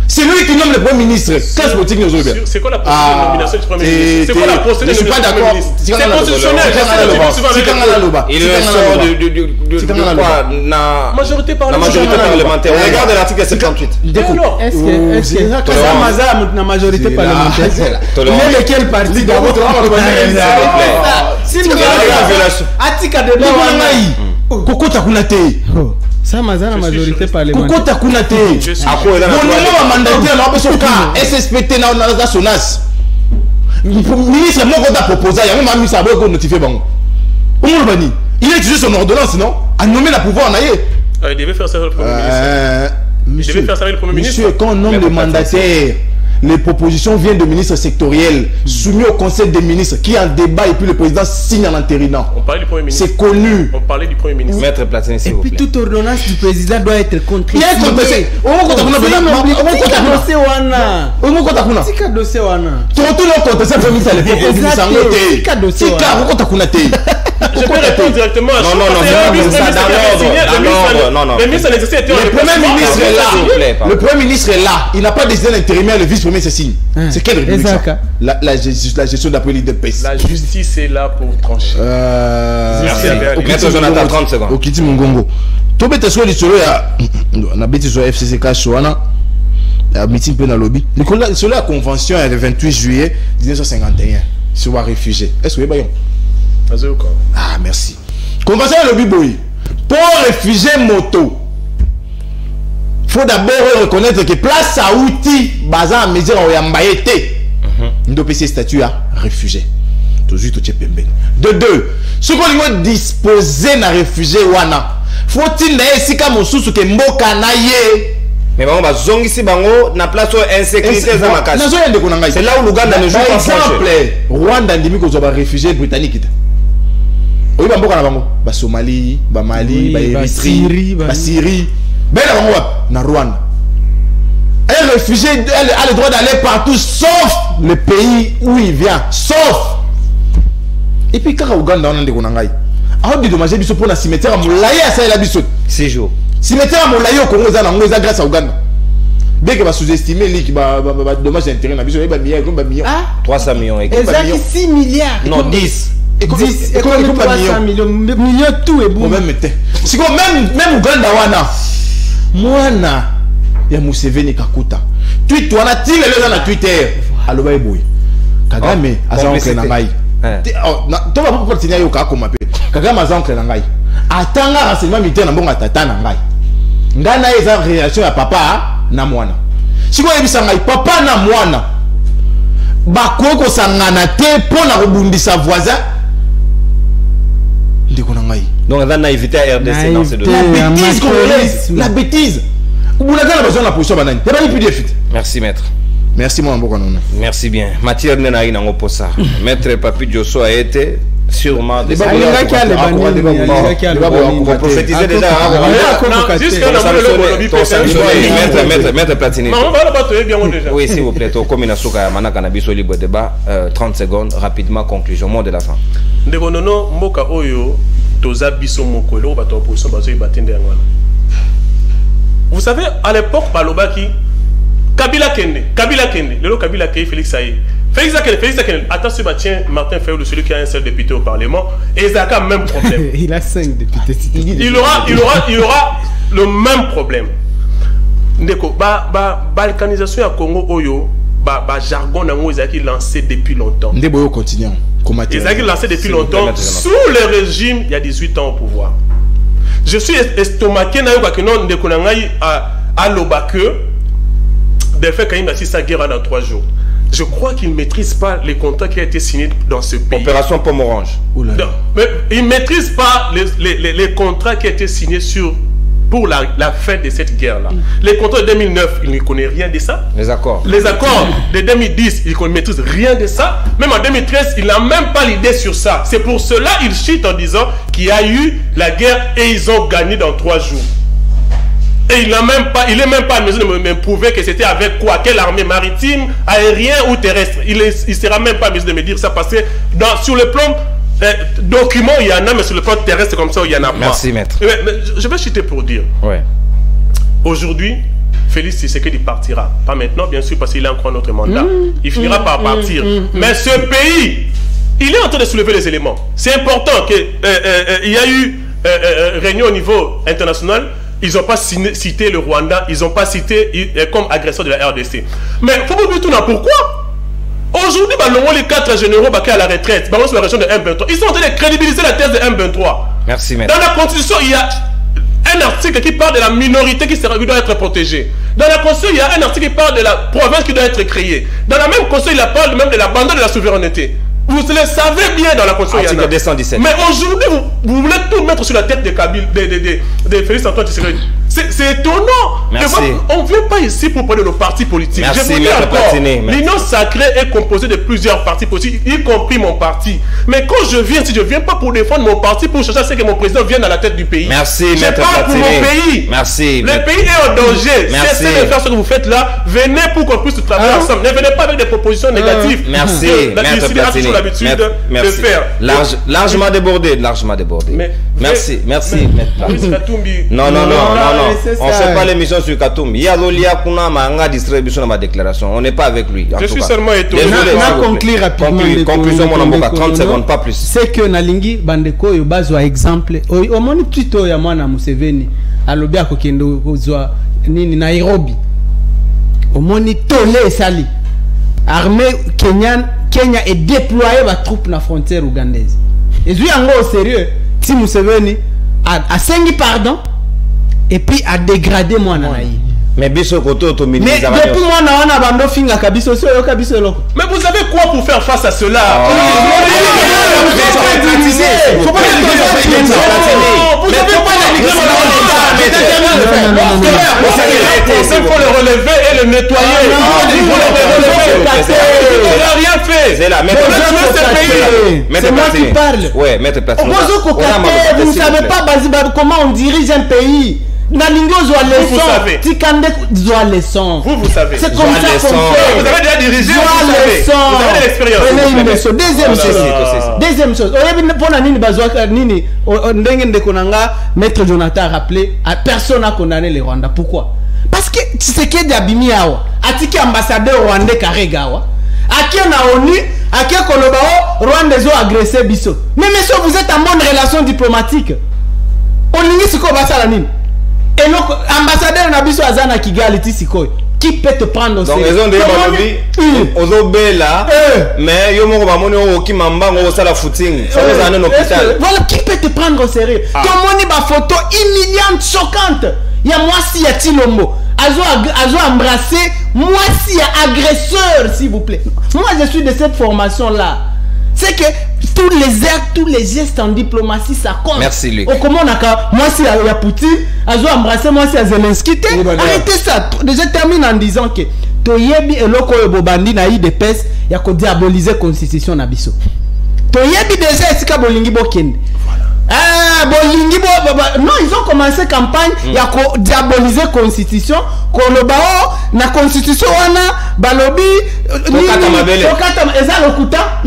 C'est lui qui nomme le Premier ministre. Classe politique nous aujourd'hui. C'est quoi la procédure de nomination du Premier ministre? C'est quoi la procédure de nomination du Premier ministre? C'est constitutionnel. Il est sort de majorité parlementaire. On regarde l'article 58. Est-ce que ça mazam na majorité parlementaire? Mais lequel parti d'abord? Si nous atika de Kokota kunate. Ça mazana majorité parlementaire. Kokota kunate. Bon nom mandataire na besoka SSPT na SONAS. Ministre, mon compte a proposé, il y a même un ministre qui a notifié. Il a utilisé son ordonnance, non? À nommer la pouvoir en aïe. Il devait faire ça avec le Premier ministre. Il devait faire ça avec le Premier ministre. Monsieur, quand on nomme les mandataires, les propositions viennent de ministres sectoriels, soumis au Conseil des ministres, qui en débat et puis le président signe en entérinant. On parlait du Premier ministre. C'est connu. On parlait du Premier ministre. Maître Platini, s'il Et vous plaît. puis toute ordonnance du président doit être contrée. Il y a un contesté. On va dossier wana. Tika dossier wana. Tu retournes au contesté, le ministre à l'époque. Tika dossier wana. Je peux répondre directement à Non, le ministre en exercice était Le Premier ministre est là. Le Premier ministre est là. Il n'a pas décidé d'intérimaire, le vice-premier se signe. C'est quelle république ça? La gestion d'après l'idée de paix. La justice est là pour trancher. Merci. Maître Jonathan, 30 secondes. Okiti Mungongo. To bete so lisolo ya na beti so FCC Shwana. Ya meeting pe na lobby. Sur la convention le 28 juillet 1951 sur les réfugiés. Est-ce que vous voyez? Ah, merci. Convention de lobby boy. Pour réfugiés moto, faut d'abord reconnaître que place à outils basant à mesure où il y a mbaïté. Nous devons payer statut à réfugié. Toujours tout est pembé. De deux, ce qu'on doit disposer d'un réfugié wana. Faut-il d'ailleurs si comme on sous que mboka na ye. Mais bon, bah zongi si bango na place où insécurité za makasi. C'est là où l'Ouganda ne joue pas. Par exemple, Rwanda ndimi ko zoba réfugié britannique. Oui, bah mboka na bango, bah Somalie, bah Mali, bah Érythrée, bah Syrie. Ben là, na Rwanda. Un réfugié a le droit d'aller partout, sauf le pays où il vient. Sauf. Et puis, quand Ouganda, on a des Konangai. On a dédommagé pour la cimetière à Moulaye à Saïla Bissot. 6 jours. Cimetière à Moulaye au Congo, grâce à Ouganda. Bien que va sous-estimer les dommages d'intérêt, 300 millions. Et ça, 6 milliards. Non, 10. Et comme 300 millions. Millions tout est bon. Même Ouganda, Mwana ya Museveni Kakuta. Tweet wana tile le na Twitter. Aloba eboy. Kagame azoncle na ngai. To ba pas continuer yo ka koma pe. Kagame azoncle na ngai. Atanga renseignement militaire na mbonga tata na ngai. Ngana eza relation ya papa na mwana. Siko yebisa ngai papa na mwana. Bakoko sangana te pona kobundisa voisin. Ndeko na ngai. Donc, on a évité à RDC dans ces deux. La bêtise congolaise. La bêtise. Vous n'avez pas besoin de la position banane. Il n'y a pas plus de fuite. Merci, maître. Merci, moi, merci bien. Mathieu Nenari n'a pas ça. Maître Papi Diosso a été sûrement des prophétiser déjà. Maître Platini. Oui, s'il vous plaît. Comme il a souka manaka na biso libre débat. 30 secondes, rapidement, conclusion, mot de la fin. Ndegonono mboka oyo toza biso moko lo bato opposition bazo ibatende ngwana. Vous savez à l'époque balobaki Kabila Kende, le Kabila Kende, Félix Aïe. Félix Akene, attention, tiens, Martin Fayulu, celui qui a un seul député au Parlement, et il a le même problème. Il a 5 députés. Il aura le même problème. Ndeko, balkanisation à Congo Oyo, jargon nango ezaki lancé depuis longtemps. Ndeboyo continue. Ezaki lancé depuis longtemps sous le régime il y a 18 ans au pouvoir. Je suis estomaqué na yoka que non ndeko nangai à l'obake des faits quand il a sa guerre dans 3 jours. Je crois qu'il ne maîtrise pas les contrats qui ont été signés dans ce pays. Opération Pomme Orange. Mais il ne maîtrise pas les contrats qui ont été signés pour la fin de cette guerre-là. Les contrats de 2009, il ne connaît rien de ça. Les accords de 2010, il ne maîtrise rien de ça. Même en 2013, il n'a même pas l'idée sur ça. C'est pour cela qu'il chute en disant qu'il y a eu la guerre et ils ont gagné dans 3 jours. Et il n'est même pas en mesure de me prouver que c'était avec quoi, quelle armée maritime, aérienne ou terrestre. Il ne sera même pas en mesure de me dire ça parce que sur le plan document, il y en a, mais sur le plan terrestre comme ça, il y en a pas. Merci, maître. Mais je vais chuter pour dire. Ouais. Aujourd'hui, Félix Tshisekedi partira. Pas maintenant, bien sûr, parce qu'il a encore un autre mandat. Il finira par partir. Mais ce pays, il est en train de soulever les éléments. C'est important qu'il y a eu réunion au niveau international. Ils n'ont pas cité le Rwanda, ils n'ont pas cité comme agresseur de la RDC. Mais il faut vous dire pourquoi. Aujourd'hui, les 4 généraux qui sont à la retraite, sur la région de M23, ils sont en train de crédibiliser la thèse de M23. Merci, maître. Dans la constitution, il y a un article qui parle de la minorité qui doit être protégée. Dans la Constitution, il y a un article qui parle de la province qui doit être créée. Dans la même Constitution, il parle même de l'abandon de la souveraineté. Vous le savez bien dans la Constitution. Article 217. Mais aujourd'hui, vous voulez tout mettre sur la tête de Kabyle, de Félix Antoine Tshisekedi. C'est étonnant. Merci. On ne vient pas ici pour parler de nos partis politiques. Merci, je vous dis encore, Platini, l'Union sacrée est composée de plusieurs partis politiques, y compris mon parti. Mais quand je viens, si je ne viens pas pour défendre mon parti, pour chercher à ce que mon président vienne à la tête du pays. Merci, je parle pour mon pays. Merci. Le pays est en danger. Cessez de faire ce que vous faites là. Venez pour qu'on puisse travailler ensemble. Ne venez pas avec des propositions négatives. Merci, Maître Platini. A toujours l'habitude de faire. Largement débordé, largement débordé. Merci. Non. On ne fait pas l'émission sur Katumbi. Il y a Lolia Kuna Manga distribution de ma déclaration. On n'est pas avec lui. Je suis seulement étonné. On conclure rapidement. Conclusion, mon amour, 30 secondes, pas plus. C'est que Nalingi Bandeko yo bazwa exemple. Au moni tuto ya mwana Museveni alobi akokendo kozwa nini Nairobi. Au moni tolé sali. Armée Kenya est déployée par troupes na frontière ougandaise. Et lui en gros sérieux, si Museveni a saigné pardon et puis a dégradé moi naï. Mais biso koto to Mais depuis moi na bando finga kabiso so yo kabiso loko. Mais vous savez quoi pour faire face à cela? Faut pas il faut le relever et le nettoyer. Il n'a rien fait. C'est là, c'est moi qui parle. Ouais, Maître Platini. Vous ne savez pas comment on dirige un pays. Nalingo zoa leçon. Tikande zoa leçon. Vous savez. C'est comme ça qu'on fait. Vous avez déjà dirigé. Vous avez de l'expérience. Prenez une leçon. Deuxième chose. Pour nini bazoa nini ndenge ndekonanga Maître Jonathan a rappelé, personne n'a condamné le Rwanda. Pourquoi? Parce que Tshisekedi abimi awa. Atiki ambassadeur rwandais Karegawa. Aki na ONU, aki kolobao Rwanda zo agressé biso. Mais monsieur, vous êtes en bonne relation diplomatique. Olingi siko basala nini? Et donc, ambassadeur Nabiso Azana Kigali Tisiko, qui peut te prendre au sérieux? Donc, ils ont dit, mais yo moko bamoni o ki mamba ngo sala footing. Ça vous en hôpital. Voilà, qui peut te prendre au sérieux? Ton moni ba photo humiliante, choquante. Il y a moi si y a Tilombo. Azo embrassé, moi si y a agresseur, s'il vous plaît. Moi je suis de cette formation là. C'est que tous les actes, tous les gestes en diplomatie, ça compte. Merci, Luc. Comment on a moi si il y a Poutine, Azo embrassé, moi si il y a Zelensky. Arrêtez ça. Je termine en disant que Toyebi et Loko Bobandi na de pes, il y a qu'à diaboliser la constitution Nabiso. Toyebi déjà, est-ce qu'il Bolingi Boken? Ah, Bolingi non, ils ont commencé campagne, il y a qu'à diaboliser la constitution. Kolobao, na constitution wana, balobi, il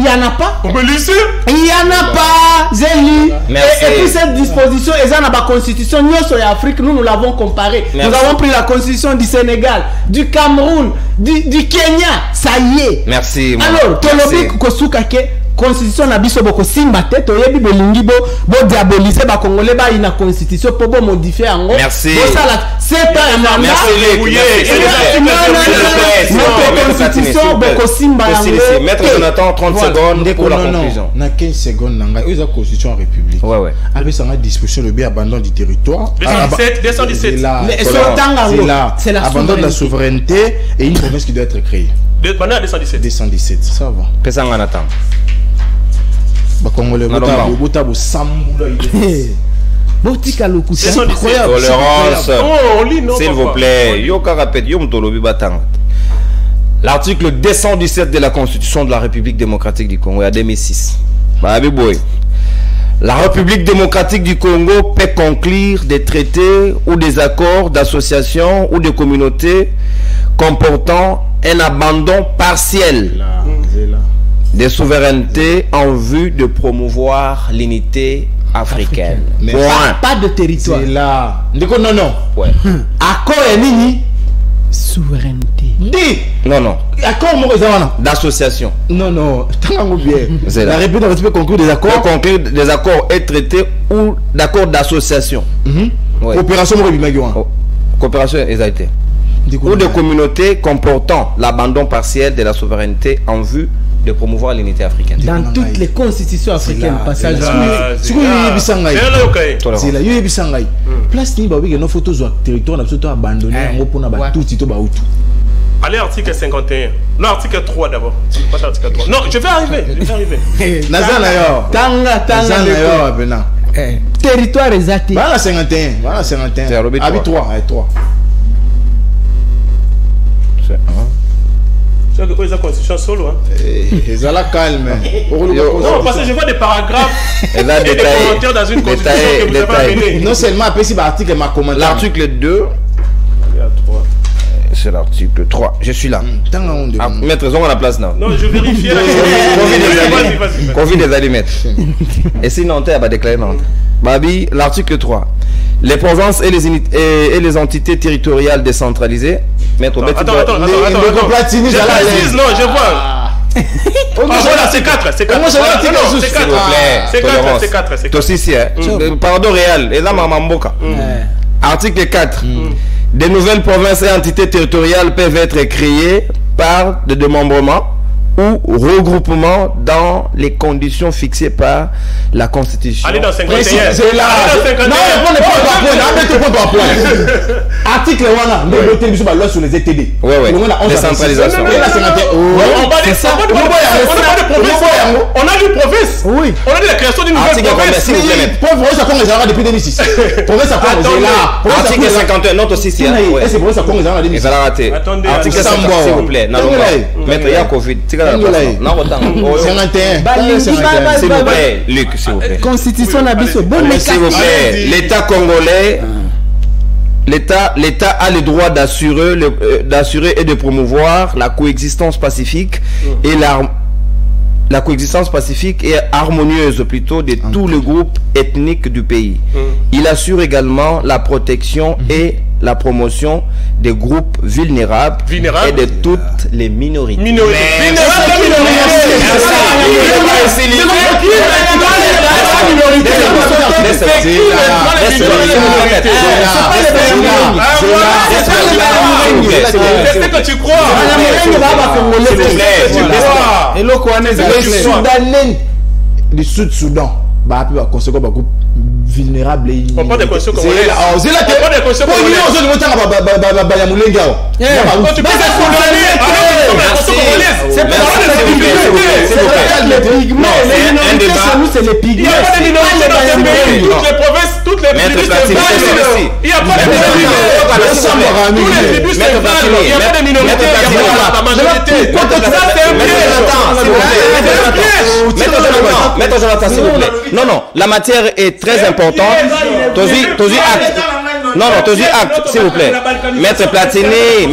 y en a pas. On peut lisser. Il y en a pas, j'ai lu. Et puis cette disposition, ils ont la constitution, nous sur l'Afrique, nous l'avons comparé. Nous avons pris la constitution du Sénégal, du Cameroun, du Kenya, ça y est. Merci. Alors, Tolobi Kosukake, constitution na biso boko simba te to yebi bolingi bo diaboliser ba congolais ba ina constitution pour bo modifier ango. Merci. C'est pas un mandat. Constitution boko simba ango. Maître Jonathan 30 secondes pour la conclusion. Na 15 secondes nanga eux la constitution en république. Ouais. Avec ça disposition le bien abandon du territoire. 217. C'est la abandon de la souveraineté et une province qui doit être créée. 217. Ça va. Pesanga Nathan. Congolais, s'il vous plaît. L'article 217 de la Constitution de la République démocratique du Congo, à 2006. La République démocratique du Congo peut conclure des traités ou des accords d'association ou de communauté comportant un abandon partiel des souverainetés en vue de promouvoir l'unité africaine. Mais pas de territoire. C'est là. Non. Ouais. Accord et nini? Souveraineté. Non. Accord d'association. Non. La République peut conclure des accords. Conclure des accords et traités ou d'accords d'association. Coopération. Coopération ou de communautés comportant l'abandon partiel de la souveraineté en vue de promouvoir l'unité africaine. Dans toutes les constitutions africaines, passage. C'est là, il y a des sangai. Place ni babi que nos photos sont territoire absolument abandonné, on pour na ba tout tito ba outou. Allez, article 51. Non, article 3 d'abord. Pas l'article 3. Non, je vais arriver. Nazana yo. Tanga. Territoire exact. Voilà 51. Voilà 51. Habit 3. 3. C'est que la constitution solo. Ils ont la calme. Non, parce que je vois des paragraphes et des commentaires dans une constitution que vous avez amené. Non seulement après si l'article m'a commenté. L'article 2. C'est l'article 3. Je suis là. Maître, on a la place là. Non, je vérifie. Convie des allumettes. Et si Nantais a déclaré Nantes. Babi, l'article 3. Les provinces et les entités territoriales décentralisées. Maître, attends. non, je vois. Voilà, c'est 4. C'est 4. C'est 4. Tosisi, pardon réel. Et là, Mamamboka. Article 4. Des nouvelles provinces et entités territoriales peuvent être créées par des démembrements ou regroupements dans les conditions fixées par la Constitution. Allez dans 51. C'est là. Non, répondez pas au point. Article 1, loi sur les ETD. Oui. Décentralisation. On a du province. Oui. On a de la création d'une nouvelle province. Province à Congo depuis 2006. Province à Congo là. Article 51, non, aussi. C'est province à Congo là. Il va rater. Article 50, s'il vous plaît. Maître, il y a Covid. 51. S'il vous plaît, Luc, s'il vous plaît. Constitution n'abisso. S'il vous plaît, l'État congolais, l'État a le droit d'assurer et de promouvoir la coexistence pacifique et la coexistence pacifique et harmonieuse plutôt de tous les groupes ethniques du pays. Il assure également la protection et la promotion des groupes vulnérables et de toutes les minorités. C'est que tu crois. Du Sud-Soudan. Bah, conséquent, bah, groupe vulnérable. On parle des constitutions congolaises. C'est là que. On parle des constitutions congolaises. C'est les pygmées. Toutes les provinces, toutes les tribus se valent. Il n'y a pas de tribus se valent. Il n'y a pas de minorité. Il n'y a pas de majorité. Ça, c'est un piège. Maître Jonathan, s'il vous plaît. Non, la matière est très importante. Tosi acte. Non, Tosi acte, s'il vous plaît. Maître Platini.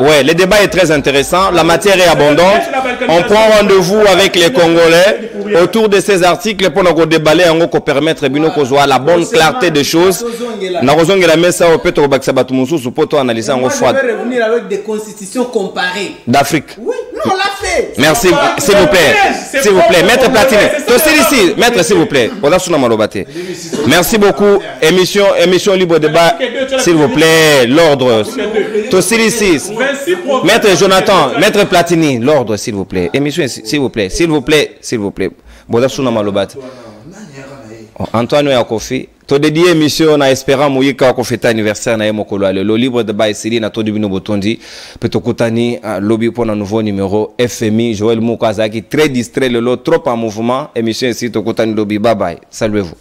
Ouais, le débat est très intéressant. La matière est abondante. On prend rendez-vous avec les Congolais autour de ces articles pour nous déballer pour permettre la bonne clarté des choses. Nous allons analyser en fois. Revenir avec des constitutions comparées d'Afrique. Oui, non, on l'a fait. Merci, s'il vous plaît. S'il vous plaît, Maître Platini. Ici, Maître, s'il vous plaît. Merci beaucoup. Émission libre débat. S'il vous plaît, l'ordre. Ici. Maître Jonathan, Maître Platini, l'ordre, s'il vous plaît. Émission, s'il vous plaît. S'il vous plaît. Antoine Yakofi. To dédié émission na espérant mouyika ko fêter anniversaire na yemokolo le libre débat ici na to dibino botondi petokutani lobby pour un nouveau numéro FMI Joël Moukazaki très distrait le lot trop en mouvement émission ici to kutani lobby bye bye saluez-vous.